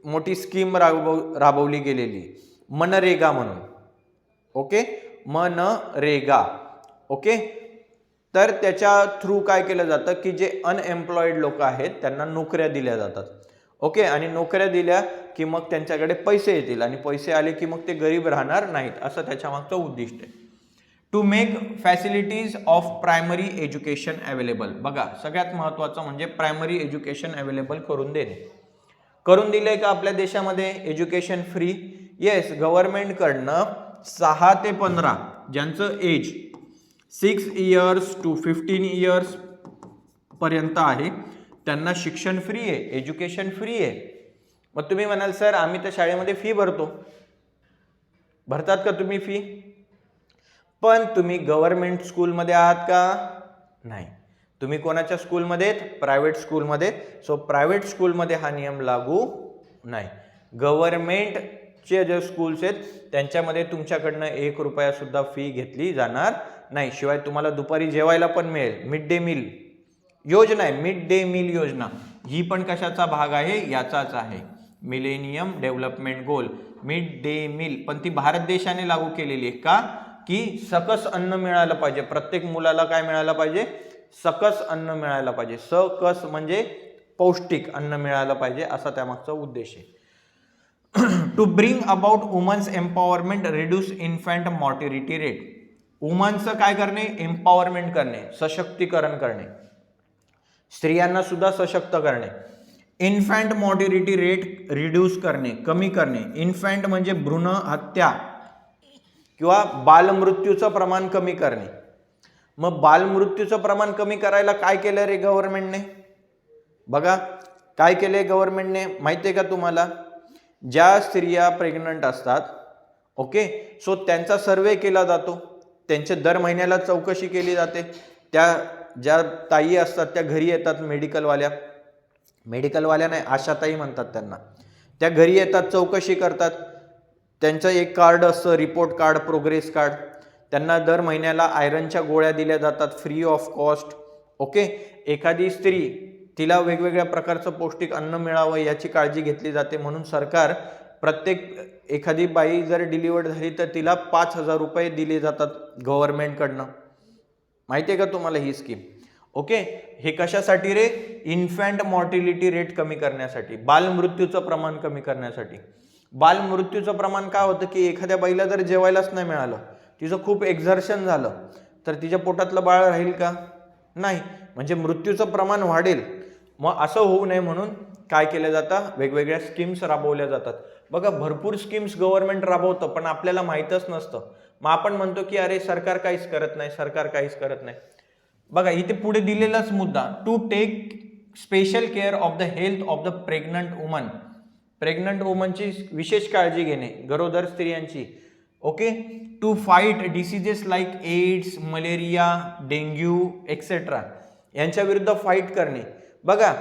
मोठी स्कीम राबवली गेलेली, मनरेगा म्हणून. ओके, मनरेगा. ओके, तर त्याच्या थ्रू काय केलं जातं की जे अनएम्प्लॉईड लोक आहेत त्यांना नोकऱ्या दिल्या जातात. ओके, आणि नोकऱ्या दिल्या की मग त्यांच्याकडे पैसे येतील आणि पैसे आले की मग ते गरीब राहणार नाहीत, असं त्याच्या मागचं उद्दिष्ट आहे. To make facilities of primary education available. बघा, सगळ्यात महत्त्वाचं म्हणजे प्रायमरी एज्युकेशन अवेलेबल करून देणे. करून दिलंय का आपल्या देशामध्ये एज्युकेशन फ्री? येस, गव्हर्नमेंटकडनं 6 ते 15 ज्यांचं एज 6 इयर्स टू 15 इयर्स पर्यंत आहे त्यांना शिक्षण फ्री आहे, एज्युकेशन फ्री आहे. मग तुम्ही म्हणाल सर आम्ही तर शाळेमध्ये फी भरतो. भरतात का तुम्ही फी? पण तुम्ही गव्हर्नमेंट स्कूलमध्ये आहात का? नाही. तुम्ही कोणाच्या स्कूलमध्ये आहेत? प्रायव्हेट स्कूलमध्ये. सो प्रायव्हेट स्कूलमध्ये हा नियम लागू नाही. गव्हर्नमेंटचे जे स्कूल्स आहेत त्यांच्यामध्ये तुमच्याकडनं 1 रुपया सुद्धा फी घेतली जाणार नाही. शिवाय तुम्हाला दुपारी जेवायला पण मिळेल. मिड डे मील योजना आहे, मिड डे मील योजना, ही पण कशाचा भाग आहे? याचाच आहे. मिलेनियम डेव्हलपमेंट गोल, मिड डे मील. पण ती भारत देशाने लागू केलेली आहे का की सकस अन्न मिळालं पाहिजे. प्रत्येक मुलाला काय मिळालं पाहिजे? सकस अन्न मिळायला पाहिजे. सकस म्हणजे पौष्टिक अन्न मिळालं पाहिजे, असा त्यामागचा उद्देश आहे. To bring about women's empowerment, reduce infant mortality rate. वुमन्सचं काय करणे, एम्पॉवरमेंट करणे, सशक्तीकरण करणे, स्त्रियांना सुद्धा सशक्त करणे. इन्फॅन्ट मॉर्टिलिटी रेट रिड्यूस करणे, कमी करणे. इन्फॅन्ट म्हणजे भ्रूण हत्या किंवा बालमृत्यूचं प्रमाण कमी करणे. मग बालमृत्यूचं प्रमाण कमी करायला काय केलं रे गव्हर्नमेंटने? बघा काय केलंय गव्हर्नमेंटने माहिती आहे का तुम्हाला? ज्या स्त्रिया प्रेग्नंट असतात, ओके, सो त्यांचा सर्वे केला जातो, त्यांचे दर महिन्याला चौकशी केली जाते. त्या ज्या ताई असतात त्या घरी येतात, मेडिकलवाल्या नाही, आशाताई म्हणतात त्यांना. त्या घरी येतात, चौकशी करतात. त्यांचं एक कार्ड असतं, रिपोर्ट कार्ड, प्रोग्रेस कार्ड. त्यांना दर महिन्याला आयरनच्या गोळ्या दिल्या जातात फ्री ऑफ कॉस्ट. ओके, एखादी स्त्री, तिला वेगवेगळ्या प्रकारचं पौष्टिक अन्न मिळावं याची काळजी घेतली जाते. म्हणून सरकार प्रत्येक एखादी बाई जर डिलिव्हर्ड झाली तर तिला 5,000 रुपये दिले जातात गव्हर्नमेंटकडनं. माहिती आहे का तुम्हाला ही स्कीम? ओके, हे कशासाठी रे? इन्फॅन्ट मॉर्टिलिटी रेट कमी करण्यासाठी, बालमृत्यूचं प्रमाण कमी करण्यासाठी. बालमृत्यूचं प्रमाण काय होतं की एखाद्या बाईला जर जेवायलाच नाही मिळालं, तिचं खूप एक्झर्शन झालं, तर तिच्या पोटातलं बाळ राहील का? नाही. म्हणजे मृत्यूचं प्रमाण वाढेल. मग असं होऊ नये म्हणून काय केलं जातं, वेगवेगळ्या स्कीम्स राबवल्या जातात. बघा भरपूर स्कीम्स गव्हर्नमेंट राबवतं पण आपल्याला माहीतच नसतं. मग आपण म्हणतो की अरे सरकार काहीच करत नाही, सरकार काहीच करत नाही. बघा इथे पुढे दिलेलाच मुद्दा, to take special care of the health of the pregnant woman. Pregnant वुमनची विशेष काळजी घेणे, गरोदर स्त्रियांची. Okay, to fight diseases like AIDS, malaria, dengue etcetera, यांच्या विरुद्ध फाईट करणे. बघा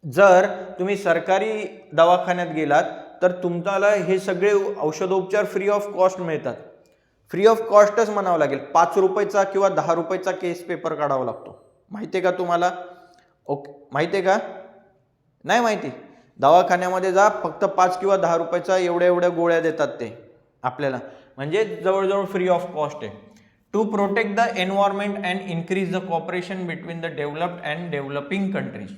जर तुम्ही सरकारी दवाखान्यात गेलात तर तुम्हाला हे सगळे औषधोपचार फ्री ऑफ कॉस्ट मिळतात. फ्री ऑफ कॉस्टच म्हणावं लागेल. 5 रुपयाचा किंवा 10 रुपयाचा केस पेपर काढावा लागतो. माहिती आहे का तुम्हाला? ओके, माहिती आहे का? नाही माहिती? दवाखान्यामध्ये जा, फक्त 5 किंवा 10 रुपयाचा एवढ्या गोळ्या देतात ते आपल्याला, म्हणजे जवळजवळ फ्री ऑफ कॉस्ट आहे. To protect the environment and increase the cooperation between the developed and developing countries.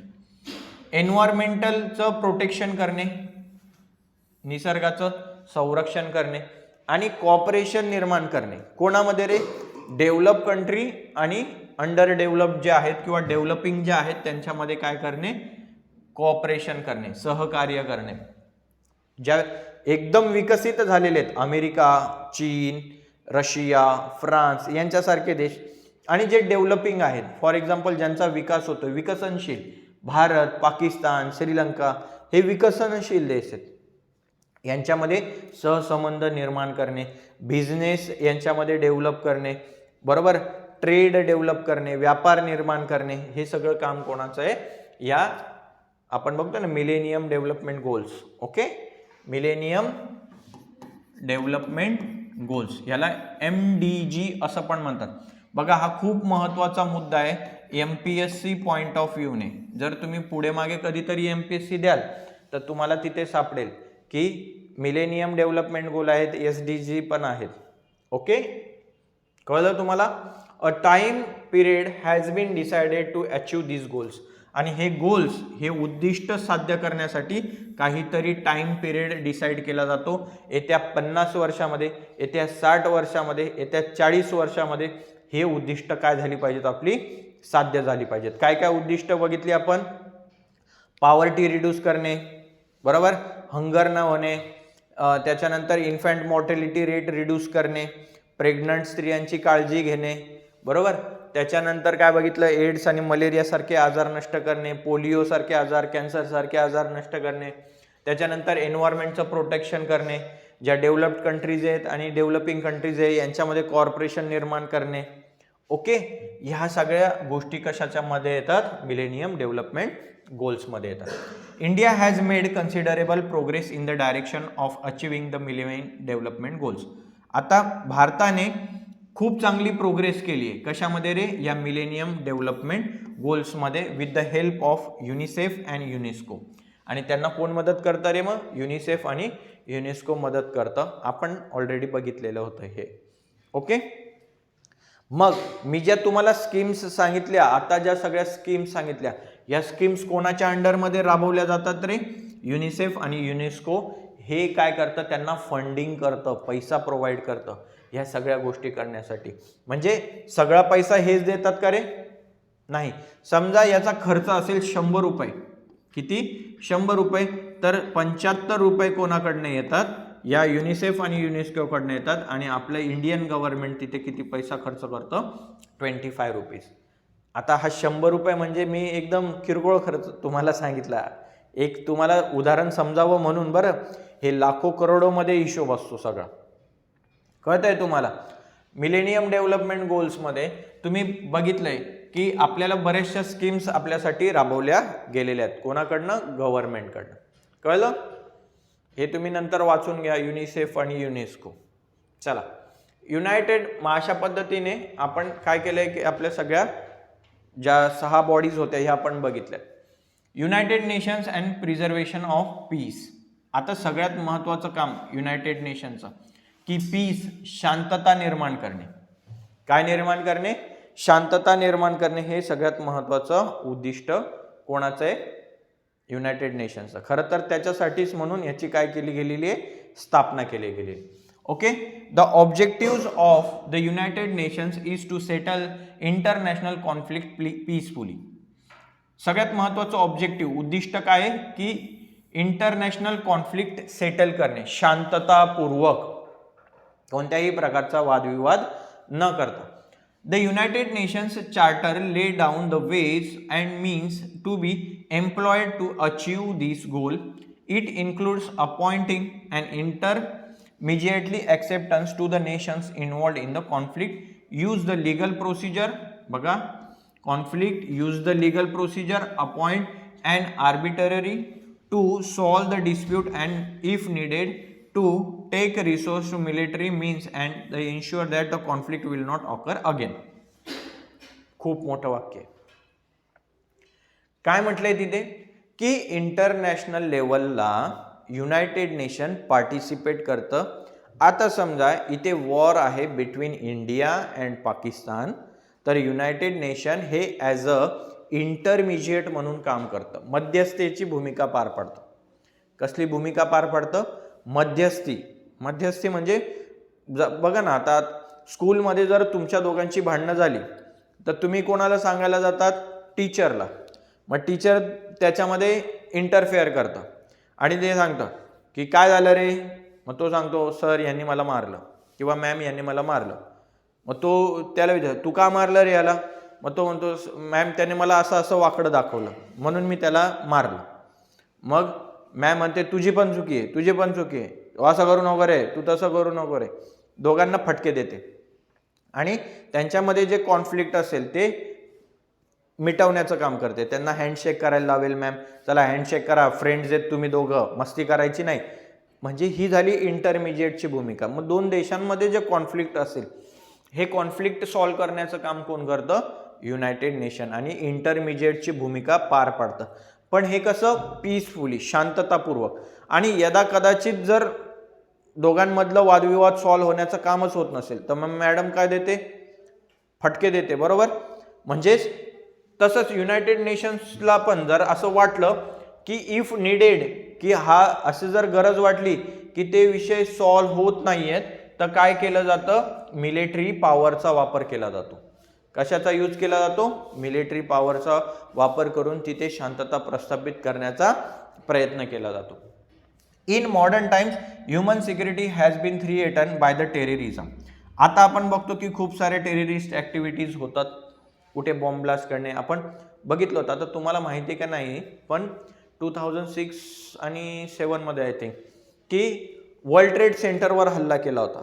एन्व्हायरमेंटलचं प्रोटेक्शन करणे, निसर्गाचं संरक्षण करणे आणि कॉपरेशन निर्माण करणे. कोणामध्ये रे? डेव्हलप कंट्री आणि अंडर डेव्हलप जे आहेत किंवा डेव्हलपिंग जे आहेत त्यांच्यामध्ये काय करणे? कॉपरेशन करणे, सहकार्य करणे. ज्या एकदम विकसित झालेले आहेत, अमेरिका, चीन, रशिया, फ्रान्स यांच्यासारखे देश, आणि जे डेव्हलपिंग आहेत, फॉर एक्झाम्पल ज्यांचा विकास होतो, विकसनशील, भारत, पाकिस्तान, श्रीलंका, हे विकसनशील देश आहेत. यांच्यामध्ये सहसंबंध निर्माण करणे, बिझनेस यांच्यामध्ये डेव्हलप करणे, बरोबर, ट्रेड डेव्हलप करणे, व्यापार निर्माण करणे, हे सगळं काम कोणाचं आहे? या आपण बघतो ना millennium development goals. Okay, millennium development goals, याला MDG असं पण म्हणतात. बघा हा खूप महत्त्वाचा मुद्दा आहे MPSC पॉइंट ऑफ व्ह्यूने. जर तुम्ही पुढे मागे कधीतरी MPSC द्याल तर तुम्हाला तिथे सापडेल की मिलेनियम डेव्हलपमेंट गोल आहेत, SDG पण आहेत. ओके, कळलं तुम्हाला? A time period has been decided to achieve this goals. आणि हे गोल्स, हे उद्दिष्ट साध्य करण्यासाठी काहीतरी टाइम पिरियड डिसाईड केला जातो. येत्या 50 वर्षामध्ये, येत्या 60 वर्षामध्ये, येत्या 40 वर्षामध्ये हे उद्दिष्ट काय झाली पाहिजेत? आपली साध्य झाली पाहिजेत. काय काय उद्दिष्ट बघितली आपण? पॉवर्टी रिड्यूस करणे, बरोबर, हंगर न होणे, त्याच्यानंतर इन्फॅन्ट मॉर्टॅलिटी रेट रिड्यूस करणे, प्रेग्नंट स्त्रियांची काळजी घेणे, बरोबर. त्याच्यानंतर काय बघितलं? एड्स आणि मलेरिया सारखे आजार नष्ट करणे, पोलिओ सारखे आजार, कॅन्सर सारखे आजार नष्ट करणे. त्याच्यानंतर एन्व्हायरमेंटचं प्रोटेक्शन करणे, ज्या डेव्हलप्ड कंट्रीज आहेत आणि डेव्हलपिंग कंट्रीज आहे यांच्यामध्ये कॉर्पोरेशन निर्माण करणे. ओके, ह्या सगळ्या गोष्टी कशाच्या मध्ये येतात? मिलेनियम डेव्हलपमेंट गोल्समध्ये येतात. India has made considerable progress in the direction of achieving the millennium development goals. आता भारताने खूप चांगली प्रोग्रेस केली आहे. कशामध्ये रे? या मिलेनियम डेव्हलपमेंट गोल्समध्ये, with the help of UNICEF and UNESCO. आणि त्यांना कोण मदत करतं रे? मग युनिसेफ आणि युनेस्को मदत करतं. आपण ऑलरेडी बघितलेलं होतं हे. ओके, मग मी ज्या तुम्हाला स्कीम्स सांगितल्या, आता ज्या सगळ्या स्कीम्स सांगितल्या, या स्कीम्स कोणाच्या अंडरमध्ये राबवल्या जातात रे? युनिसेफ आणि युनेस्को हे काय करतं, त्यांना फंडिंग करतं, पैसा प्रोव्हाइड करतं ह्या सगळ्या गोष्टी करण्यासाठी. म्हणजे सगळा पैसा हेच देतात का रे? नाही. समजा याचा खर्च असेल 100 रुपये, किती? 100 रुपये, तर 75 रुपये कोणाकडनं येतात? या युनिसेफ आणि युनेस्कोकडनं येतात. आणि आपलं इंडियन गव्हर्नमेंट तिथे किती पैसा खर्च करतं? 25 रुपीज. आता हा 100 रुपये म्हणजे मी एकदम किरकोळ खर्च तुम्हाला सांगितला, एक तुम्हाला उदाहरण समजावं म्हणून बरं. हे लाखो करोडोमध्ये हिशोब असतो सगळा, कळत आहे तुम्हाला? मिलेनियम डेव्हलपमेंट गोल्समध्ये तुम्ही बघितलंय की आपल्याला बऱ्याचशा स्कीम्स आपल्यासाठी राबवल्या गेलेल्या आहेत. कोणाकडनं? गव्हर्नमेंटकडनं. कळलं? हे तुम्ही नंतर वाचून घ्या, युनिसेफ आणि युनेस्को. चला, युनायटेड, अशा पद्धतीने आपण काय केलंय की आपल्या सगळ्या ज्या 6 बॉडीज होत्या ह्या आपण बघितल्या. United nations and preservation of peace. आता सगळ्यात महत्त्वाचं काम युनायटेड नेशनचं की पीस, शांतता निर्माण करणे. काय निर्माण करणे? शांतता निर्माण करणे. हे सगळ्यात महत्त्वाचं उद्दिष्ट कोणाचं आहे? युनायटेड नेशनचं. खरं तर त्याच्यासाठीच म्हणून याची काय केली गेलेली आहे? स्थापना केली गेली. Okay. The objective of the United Nations is to settle international conflict peacefully. सगळ्यात महत्त्वाचं ऑब्जेक्टिव्ह, उद्दिष्ट काय आहे की इंटरनॅशनल कॉन्फ्लिक्ट सेटल करणे, शांततापूर्वक, कोणत्याही प्रकारचा वादविवाद न करता. The United Nations charter lay down the ways and means to be employed to achieve this goal. It includes appointing and intermediately acceptance to the nations involved in the conflict, use the legal procedure, बघा, conflict, use the legal procedure, appoint an arbitrary to solve the dispute, and if needed to take resource to military means and they ensure that the conflict will not occur again. खूप मोठं वाक्य आहे. काय म्हटलंय तिथे की international लेवलला United nation participate करतं. आता समजा इथे वॉर आहे बिटवीन इंडिया अँड पाकिस्तान, तर युनायटेड नेशन हे ॲज अ इंटरमिजिएट म्हणून काम करतं, मध्यस्थीची भूमिका पार पडतं. कसली भूमिका पार पडतं? मध्यस्थी. मध्यस्थी म्हणजे बघा ना, आता स्कूलमध्ये जर तुमच्या दोघांची भांडणं झाली तर तुम्ही कोणाला सांगायला जातात? टीचरला. मग टीचर त्याच्यामध्ये इंटरफेअर करतं आणि ते सांगतं की काय झालं रे? मग तो सांगतो सर यांनी मला मारलं किंवा मॅम यांनी मला मारलं. मग तो त्याला विचारतो तू का मारलं रे याला? मग तो म्हणतो मॅम त्याने मला असं असं वाकडं दाखवलं म्हणून मी त्याला मारलं. मग मॅम म्हणते तुझी पण चुकी आहे, तुझी पण चुकी आहे, असं करू नको रे, तू तसं करू नको रे. दोघांना फटके देते आणि त्यांच्यामध्ये जे कॉन्फ्लिक्ट असेल ते मिटवण्याचं काम करते. त्यांना हँडशेक करायला लावेल मॅम, चला हँडशेक करा, फ्रेंड्स आहेत तुम्ही दोघं, मस्ती करायची नाही. म्हणजे ही झाली इंटरमिजिएटची भूमिका. मग दोन देशांमध्ये जे कॉन्फ्लिक्ट असेल हे कॉन्फ्लिक्ट सॉल्व्ह करण्याचं काम कोण करतं? United nation. आणि इंटरमिजिएटची भूमिका पार पाडतं. पण हे कसं? पीसफुली, शांततापूर्वक. आणि यदा कदाचित जर दोघांमधलं वादविवाद सॉल्व्ह होण्याचं कामच होत नसेल तर मग मॅडम काय देते? फटके देते, बरोबर? म्हणजेच तसंच युनायटेड नेशन्सला पण जर असं वाटलं की इफ नीडेड, की हा असं जर गरज वाटली की ते विषय सॉल्व्ह होत नाहीयेत, तर काय केलं जातं? मिलिटरी पॉवरचा वापर केला जातो. कशाचा यूज केला जातो? मिलिटरी पॉवरचा वापर करून तिथे शांतता प्रस्थापित करण्याचा प्रयत्न केला जातो. In modern times human security has been threatened by the terrorism. आता आपण बघतो की खूप सारे टेररिस्ट ॲक्टिव्हिटीज होतात. कुठे बॉम्ब ब्लास्ट करणे आपण बघितलं होतं. आता तुम्हाला माहिती आहे का नाही, पण 2006 आणि 7 मध्ये आय थिंक की वर्ल्ड ट्रेड सेंटरवर हल्ला केला होता.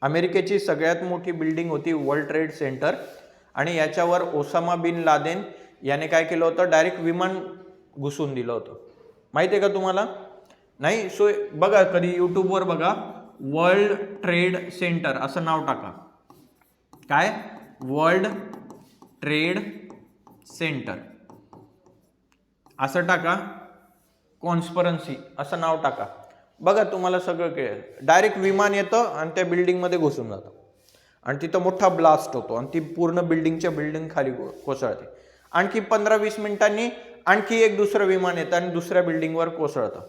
अमेरिकेची सगळ्यात मोठी बिल्डिंग होती वर्ल्ड ट्रेड सेंटर, आणि याच्यावर ओसामा बिन लादेन याने काय केलं होतं? डायरेक्ट विमान घुसून दिलं होतं. माहिती आहे का तुम्हाला? नाही. सो बघा, कधी यूट्यूबवर बघा, वर्ल्ड ट्रेड सेंटर असं नाव टाका. काय? वर्ल्ड ट्रेड सेंटर असं टाका, कॉन्स्परन्सी असं नाव टाका. बघा तुम्हाला सगळं कळेल. डायरेक्ट विमान येतं आणि त्या बिल्डिंगमध्ये घुसून जातं आणि तिथं मोठा ब्लास्ट होतो आणि ती पूर्ण बिल्डिंग खाली कोसळते. आणखी 15-20 मिनिटांनी आणखी एक दुसरं विमान येतं आणि दुसऱ्या बिल्डिंगवर कोसळतं.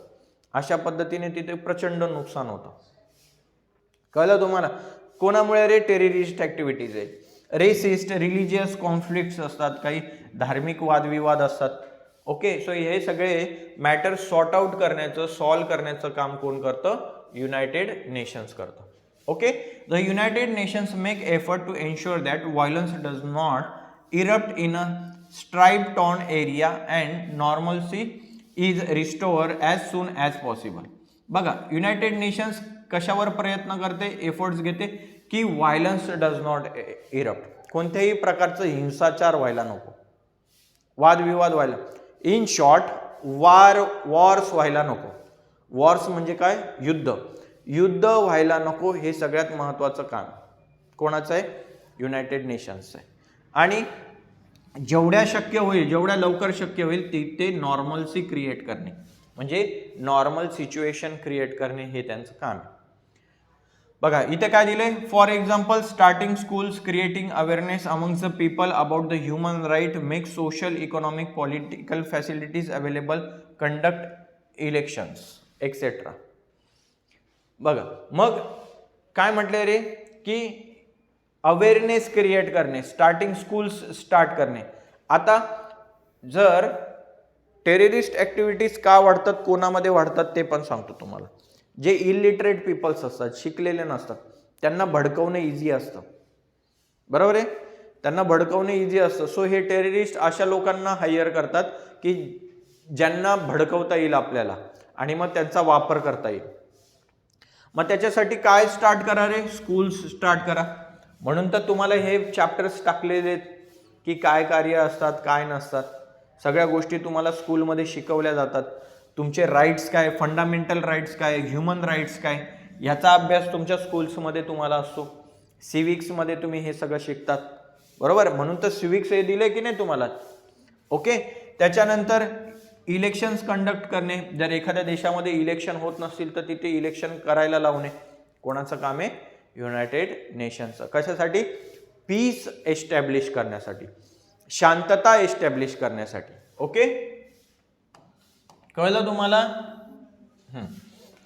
अशा पद्धतीने तिथे प्रचंड नुकसान होतं. कळलं तुम्हाला? कोणामुळे रे? टेररिस्ट ऍक्टिव्हिटीज आहे, रेसिस्ट रिलिजियस कॉन्फ्लिक्ट्स असतात, काही धार्मिक वादविवाद असतात. ओके, सो हे सगळे मॅटर सॉर्ट आउट करण्याचं, सॉल्व्ह करण्याचं काम कोण करतं? युनायटेड नेशन्स करतं. Okay, the United Nations make effort to ensure that violence does not erupt in a stripe torn area and normalcy is restore as soon as possible. बघा, United Nations कशावर प्रयत्न करते, efforts घेते की violence does not erupt, कोणत्याही प्रकारचं हिंसाचार व्हायला नको, वादविवाद व्हायला, इन शॉर्ट वॉर्स व्हायला नको. वॉर्स म्हणजे काय? युद्ध. युद्ध व्हायला नको, हे सगळ्यात महत्त्वाचं काम कोणाचं आहे? युनायटेड नेशन्सचं आहे. आणि जेवढ्या शक्य होईल, जेवढ्या लवकर शक्य होईल ते नॉर्मल्सी क्रिएट करणे, म्हणजे नॉर्मल सिच्युएशन क्रिएट करणे, हे त्यांचं काम आहे. बघा इथे काय दिलंय? For example, starting schools, creating awareness amongst the people about the human right, make social economic political facilities available, conduct elections etcetera. बघा मग काय म्हटलंय रे? की अवेअरनेस क्रिएट करणे, स्टार्टिंग स्कूल्स स्टार्ट करणे. आता जर टेररिस्ट ऍक्टिव्हिटीज का वाढतात, कोणामध्ये वाढतात ते पण सांगतो तुम्हाला. जे इलिटरेट पीपल्स असतात, शिकलेले नसतात, त्यांना भडकवणं इझी असतं, बरोबर आहे? त्यांना भडकवणं इझी असतं. सो हे टेररिस्ट अशा लोकांना हायर करतात की ज्यांना भडकवता येईल आपल्याला, आणि मग त्यांचा वापर करता येईल. मग त्याच्यासाठी काय स्टार्ट करा रे? स्कूल्स स्टार्ट करा. म्हणून तर तुम्हाला हे चॅप्टर्स टाकलेले आहेत की काय कार्य असतात, काय नसतात, सगळ्या गोष्टी तुम्हाला स्कूलमध्ये शिकवल्या जातात. तुमचे राईट्स काय, फंडामेंटल राईट्स काय, ह्युमन राईट्स काय, याचा अभ्यास तुमच्या स्कूल्समध्ये तुम्हाला असतो. सिविक्समध्ये तुम्ही हे सगळं शिकतात, बरोबर? म्हणून तर सिविक्स हे दिले की नाही तुम्हाला. ओके, त्याच्यानंतर इलेक्शन्स कंडक्ट करणे. जर एखाद्या देशामध्ये इलेक्शन होत नसतील तर तिथे इलेक्शन करायला लावणे कोणाचं काम आहे? युनायटेड नेशन्सचं. कशासाठी? पीस एस्टॅब्लिश करण्यासाठी, शांतता एस्टॅब्लिश करण्यासाठी. ओके, कळलं तुम्हाला?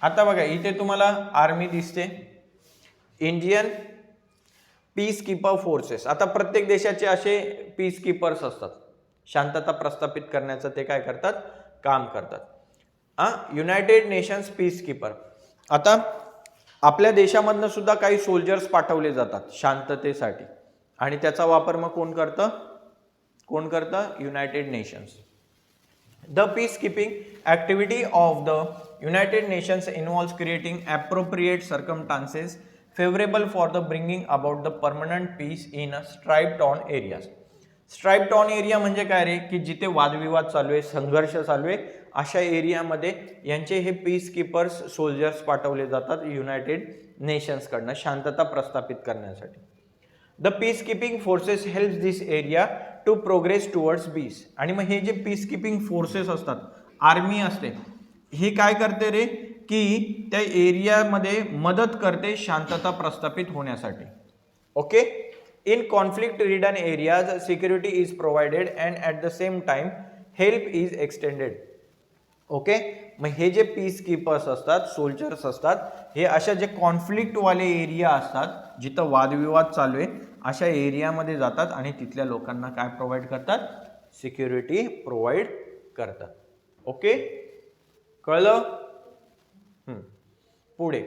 आता बघा इथे तुम्हाला आर्मी दिसते, इंडियन पीस कीपर फोर्सेस. आता प्रत्येक देशाचे असे पीस कीपर्स असतात, शांतता प्रस्थापित करण्याचं ते काय करतात? काम करतात. United Nations piece keeper. आता आपल्या देशामधनं सुद्धा काही सोल्जर्स पाठवले जातात शांततेसाठी, आणि त्याचा वापर मग कोण करतं? United Nations. The peacekeeping activity of the United Nations involves creating appropriate circumstances favourable for the bringing about the permanent peace in a stripe torn areas. Strife torn area म्हणजे काय रे? की जिथे वादविवाद चालू आहे, संघर्ष चालू आहे, अशा एरियामध्ये यांचे हे पीस कीपर्स सोल्जर्स पाठवले जातात युनायटेड नेशन्सकडनं शांतता प्रस्थापित करण्यासाठी. The peacekeeping forces help this area to progress towards peace. आणि मग हे जे पीस कीपिंग फोर्सेस असतात, आर्मी असते, हे काय करते रे? की त्या एरियामध्ये मदत करते शांतता प्रस्थापित होण्यासाठी. Okay, in conflict ridden areas security is provided and at the same time help is extended. Okay, मग हे जे पीस कीपर्स असतात, सोल्जर्स असतात, हे अशा जे कॉन्फ्लिक्टवाले एरिया असतात, जिथं वादविवाद चालू आहे, अशा एरियामध्ये जातात आणि तिथल्या लोकांना काय प्रोव्हाइड करतात? सिक्युरिटी प्रोव्हाइड करतात. ओके, कळलं? पुढे,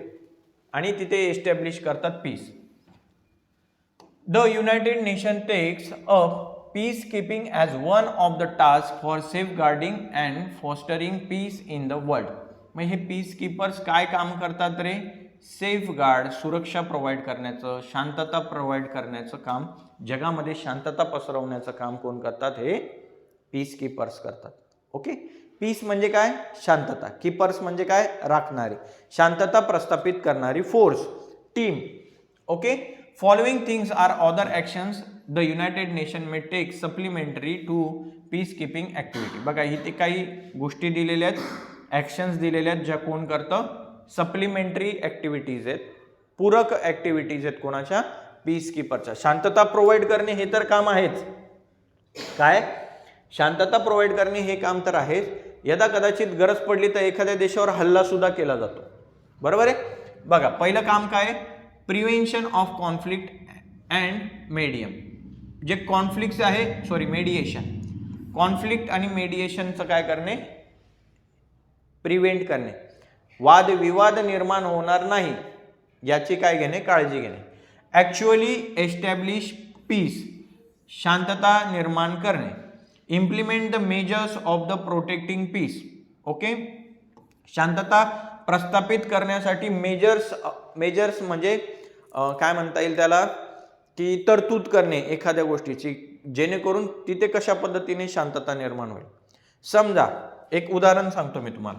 आणि तिथे एस्टॅब्लिश करतात peace. The United nation takes up peacekeeping as one of the tasks for safeguarding and fostering peace in the world. मग हे पीस कीपर्स काय काम करतात रे? सेफगार्ड, सुरक्षा प्रोव्हाइड करण्याचं, शांतता प्रोव्हाइड करण्याचं काम, जगामध्ये शांतता पसरवण्याचं काम कोण करतात? हे पीस कीपर्स करतात. ओके, पीस म्हणजे काय? शांतता. कीपर्स म्हणजे काय? राखणारी, शांतता प्रस्थापित करणारी force, team. Okay, following things are other actions the United nation may take supplementary to peacekeeping activity. बघा इथे काही गोष्टी दिलेल्या आहेत, ॲक्शन्स दिलेल्या आहेत, ज्या कोण करतं? सप्लिमेंटरी ॲक्टिव्हिटीज आहेत, पूरक ॲक्टिव्हिटीज आहेत कोणाच्या? पीस कीपरच्या. शांतता प्रोव्हाइड करणे हे तर काम आहेच. काय? शांतता प्रोव्हाइड करणे हे काम तर आहेच, यदा कदाचित गरज पडली तर एखाद्या देशावर हल्ला सुद्धा केला जातो. बरोबर आहे. बघा पहिलं काम काय आहे, prevention of conflict and medium. जे कॉन्फ्लिक्ट आहे मेडिएशन, कॉन्फ्लिक्ट आणि मेडिएशनचं काय करणे, प्रिव्हेंट करणे, वादविवाद निर्माण होणार नाही याची काय घेणे, काळजी घेणे. ॲक्च्युअली एस्टॅब्लिश पीस, शांतता निर्माण करणे. Implement the measures of the protecting peace. Okay, शांतता प्रस्थापित करण्यासाठी मेजर्स म्हणजे काय म्हणता येईल त्याला, की तरतूद करणे एखाद्या गोष्टीची, जेणेकरून तिथे कशा पद्धतीने शांतता निर्माण होईल. समजा एक उदाहरण सांगतो मी तुम्हाला.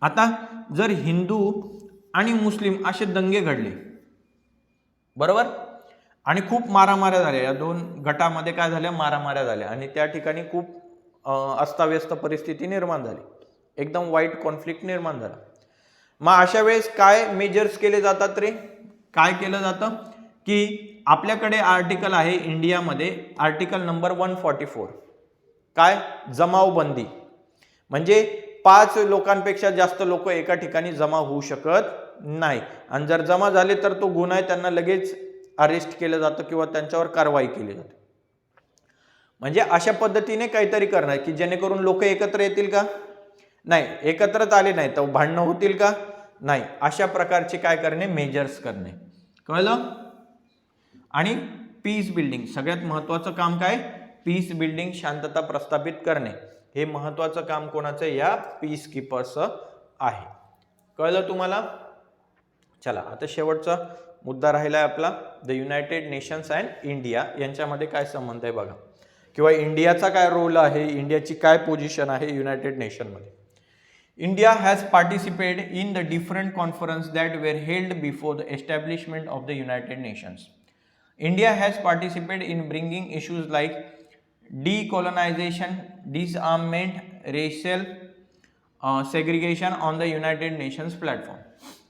आता जर हिंदू आणि मुस्लिम असे दंगे घडले, बरोबर, आणि खूप मारामाऱ्या झाल्या, या दोन गटामध्ये काय झाल्या, मारामाऱ्या झाल्या, आणि त्या ठिकाणी खूप अस्ताव्यस्त परिस्थिती निर्माण झाली, एकदम वाईट कॉन्फ्लिक्ट निर्माण झाला. मग अशा वेळेस काय मेजर्स केले जातात रे, काय केलं जातं, की आपल्याकडे आर्टिकल आहे इंडियामध्ये, आर्टिकल नंबर 144, काय, जमावबंदी. म्हणजे 5 लोकांपेक्षा जास्त लोक एका ठिकाणी जमा होऊ शकत नाही, आणि जर जमा झाले तर तो गुन्हा आहे, त्यांना लगेच अरेस्ट केलं जातं किंवा त्यांच्यावर कारवाई केली जाते. म्हणजे अशा पद्धतीने काहीतरी करणार की जेणेकरून लोक एकत्र येतील का, नाही, एकत्रच आले नाही तर भांडणं होतील का, नाही, अशा प्रकारचे काय करणे, मेजर्स करणे. कळलं. आणि पीस बिल्डिंग, सगळ्यात महत्वाचं काम काय, पीस बिल्डिंग, शांतता प्रस्थापित करणे, हे महत्वाचं काम कोणाचं, या पीस कीपर्सचं आहे. कळलं तुम्हाला. चला आता शेवटचा मुद्दा राहिला आहे आपला, the United nations and India यांच्यामध्ये काय संबंध आहे बघा, किंवा इंडियाचा काय रोल आहे, इंडियाची काय पोझिशन आहे United नेशनमध्ये. India has participated in the different conferences that were held before the establishment of the United Nations. India has participated in bringing issues like decolonization, disarmament, racial segregation on the United Nations platform.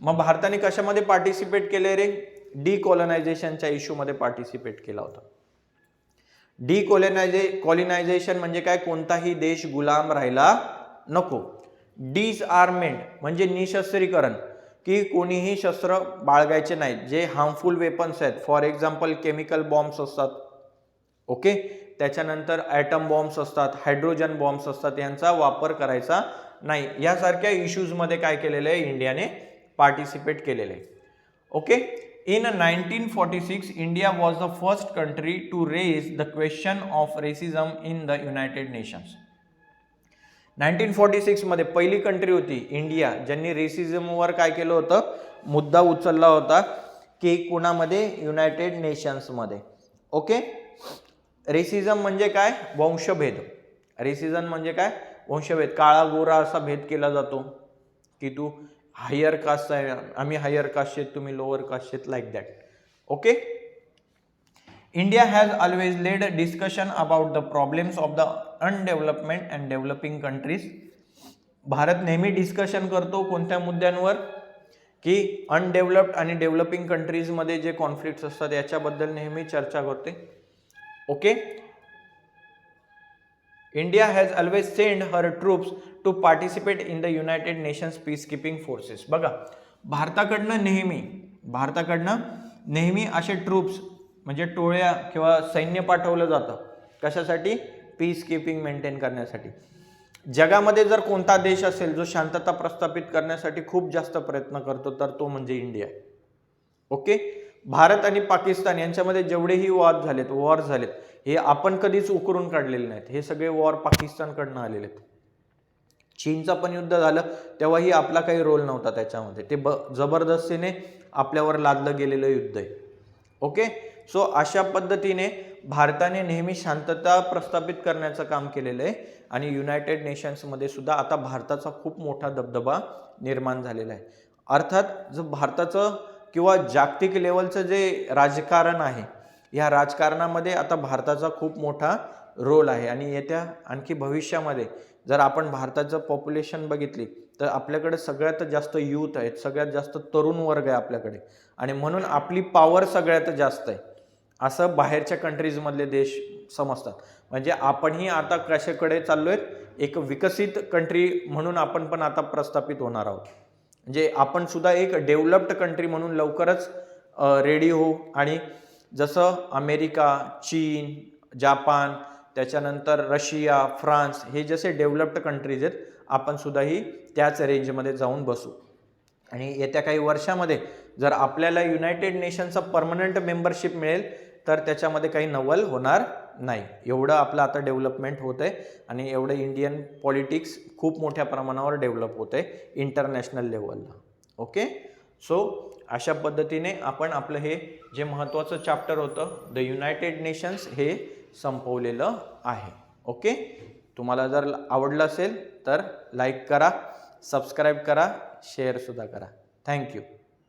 मग भारताने कशामध्ये participate केले रे, डिकॉलनायझेशनच्या इश्यूमध्ये participate केला होता. डिकॉलनायझेशन म्हणजे काय, कोणताही देश गुलाम राहिला नको. डिसआर्मेंट म्हणजे निशस्त्रीकरण, की कोणीही शस्त्र बाळगायचे नाहीत, जे हार्मफुल वेपन्स आहेत, फॉर एक्झाम्पल केमिकल बॉम्ब्स असतात, ओके, त्याच्यानंतर ॲटम बॉम्ब्स असतात, हायड्रोजन बॉम्ब्स असतात, यांचा वापर करायचा नाही. यासारख्या इश्यूजमध्ये काय केलेलं आहे, इंडियाने पार्टिसिपेट केलेलं आहे. Okay. In 1946 India was the first country to raise the question of racism in the United Nations. 1946 मध्ये पहिली कंट्री होती इंडिया ज्यांनी रेसिझमवर काय केलं होतं, मुद्दा उचलला होता, की कोणामध्ये, युनायटेड नेशन्स मध्ये. ओके. रेसिझम म्हणजे काय, वंशभेद. रेसिझम म्हणजे काय, वंशभेद. काळा गोरा असा भेद केला जातो, की तू हायर कास्ट आहे, आम्ही हायर कास्ट आहेत, तुम्ही लोअर कास्ट आहेत, like that. Okay. India has always led a discussion about the problems of the undevelopment and developing countries. Bharat नेहमी डिस्कशन करतो कोणत्या मुद्द्यांवर, की अनडेव्हलप्ड आणि डेव्हलपिंग कंट्रीज मध्ये जे कॉन्फ्लिक्ट्स असतात याच्याबद्दल नेहमी चर्चा करते. Okay. India has always send her troops to participate in the United Nations peacekeeping forces. बघा, भारताकडनं नेहमी असे ट्रूप्स म्हणजे टोळ्या किंवा सैन्य पाठवलं जातं, कशासाठी, पीस कीपिंग मेंटेन करण्यासाठी. जगामध्ये जर कोणता देश असेल जो शांतता प्रस्थापित करण्यासाठी खूप जास्त प्रयत्न करतो तर तो म्हणजे इंडिया. ओके. भारत आणि पाकिस्तान यांच्यामध्ये जेवढेही वॉर झालेत हे आपण कधीच उकरून काढलेले नाहीत, हे सगळे वॉर पाकिस्तानकडनं आलेले आहेत. चीनचं पण युद्ध झालं तेव्हाही आपला काही रोल नव्हता त्याच्यामध्ये, ते जबरदस्तीने आपल्यावर लादलं गेलेलं युद्ध आहे. ओके. सो अशा पद्धतीने भारताने नेहमी शांतता प्रस्थापित करण्याचं काम केलेलं आहे, आणि युनायटेड नेशन्समध्ये सुद्धा आता भारताचा खूप मोठा दबदबा निर्माण झालेला आहे. अर्थात जो भारताचं किंवा जागतिक लेवलचं जे राजकारण आहे, या राजकारणामध्ये आता भारताचा खूप मोठा रोल आहे. आणि येत्या आणखी भविष्यामध्ये जर आपण भारताचं पॉप्युलेशन बघितली तर आपल्याकडे सगळ्यात जास्त यूथ आहेत, सगळ्यात जास्त तरुण वर्ग आहे आपल्याकडे, आणि म्हणून आपली पॉवर सगळ्यात जास्त आहे असं बाहेरच्या कंट्रीजमधले देश समजतात. म्हणजे आपणही आता कशाकडे चाललोय, एक विकसित कंट्री म्हणून आपण पण आता प्रस्थापित होणार आहोत. म्हणजे आपण सुद्धा एक डेव्हलप्ड कंट्री म्हणून लवकरच रेडी होऊ. आणि जसं अमेरिका, चीन, जापान, त्याच्यानंतर रशिया, फ्रान्स हे जसे डेव्हलप्ड कंट्रीज आहेत, आपण सुद्धाही त्याच रेंजमध्ये जाऊन बसू. आणि येत्या काही वर्षामध्ये जर आपल्याला युनायटेड नेशनचा परमनंट मेंबरशिप मिळेल तर त्याच्यामध्ये काही नवल होणार नाही. एवढं आपलं आता डेव्हलपमेंट होत आहे आणि एवढं इंडियन पॉलिटिक्स खूप मोठ्या प्रमाणावर डेव्हलप होत आहे इंटरनॅशनल लेवलला. ओके, सो अशा पद्धतीने आपण आपलं हे जे महत्त्वाचं चॅप्टर होतं द युनायटेड नेशन्स हे संपवलेलं आहे. ओके, तुम्हाला जर आवडलं असेल तर लाईक करा, सबस्क्राईब करा, शेअरसुद्धा करा. थँक्यू.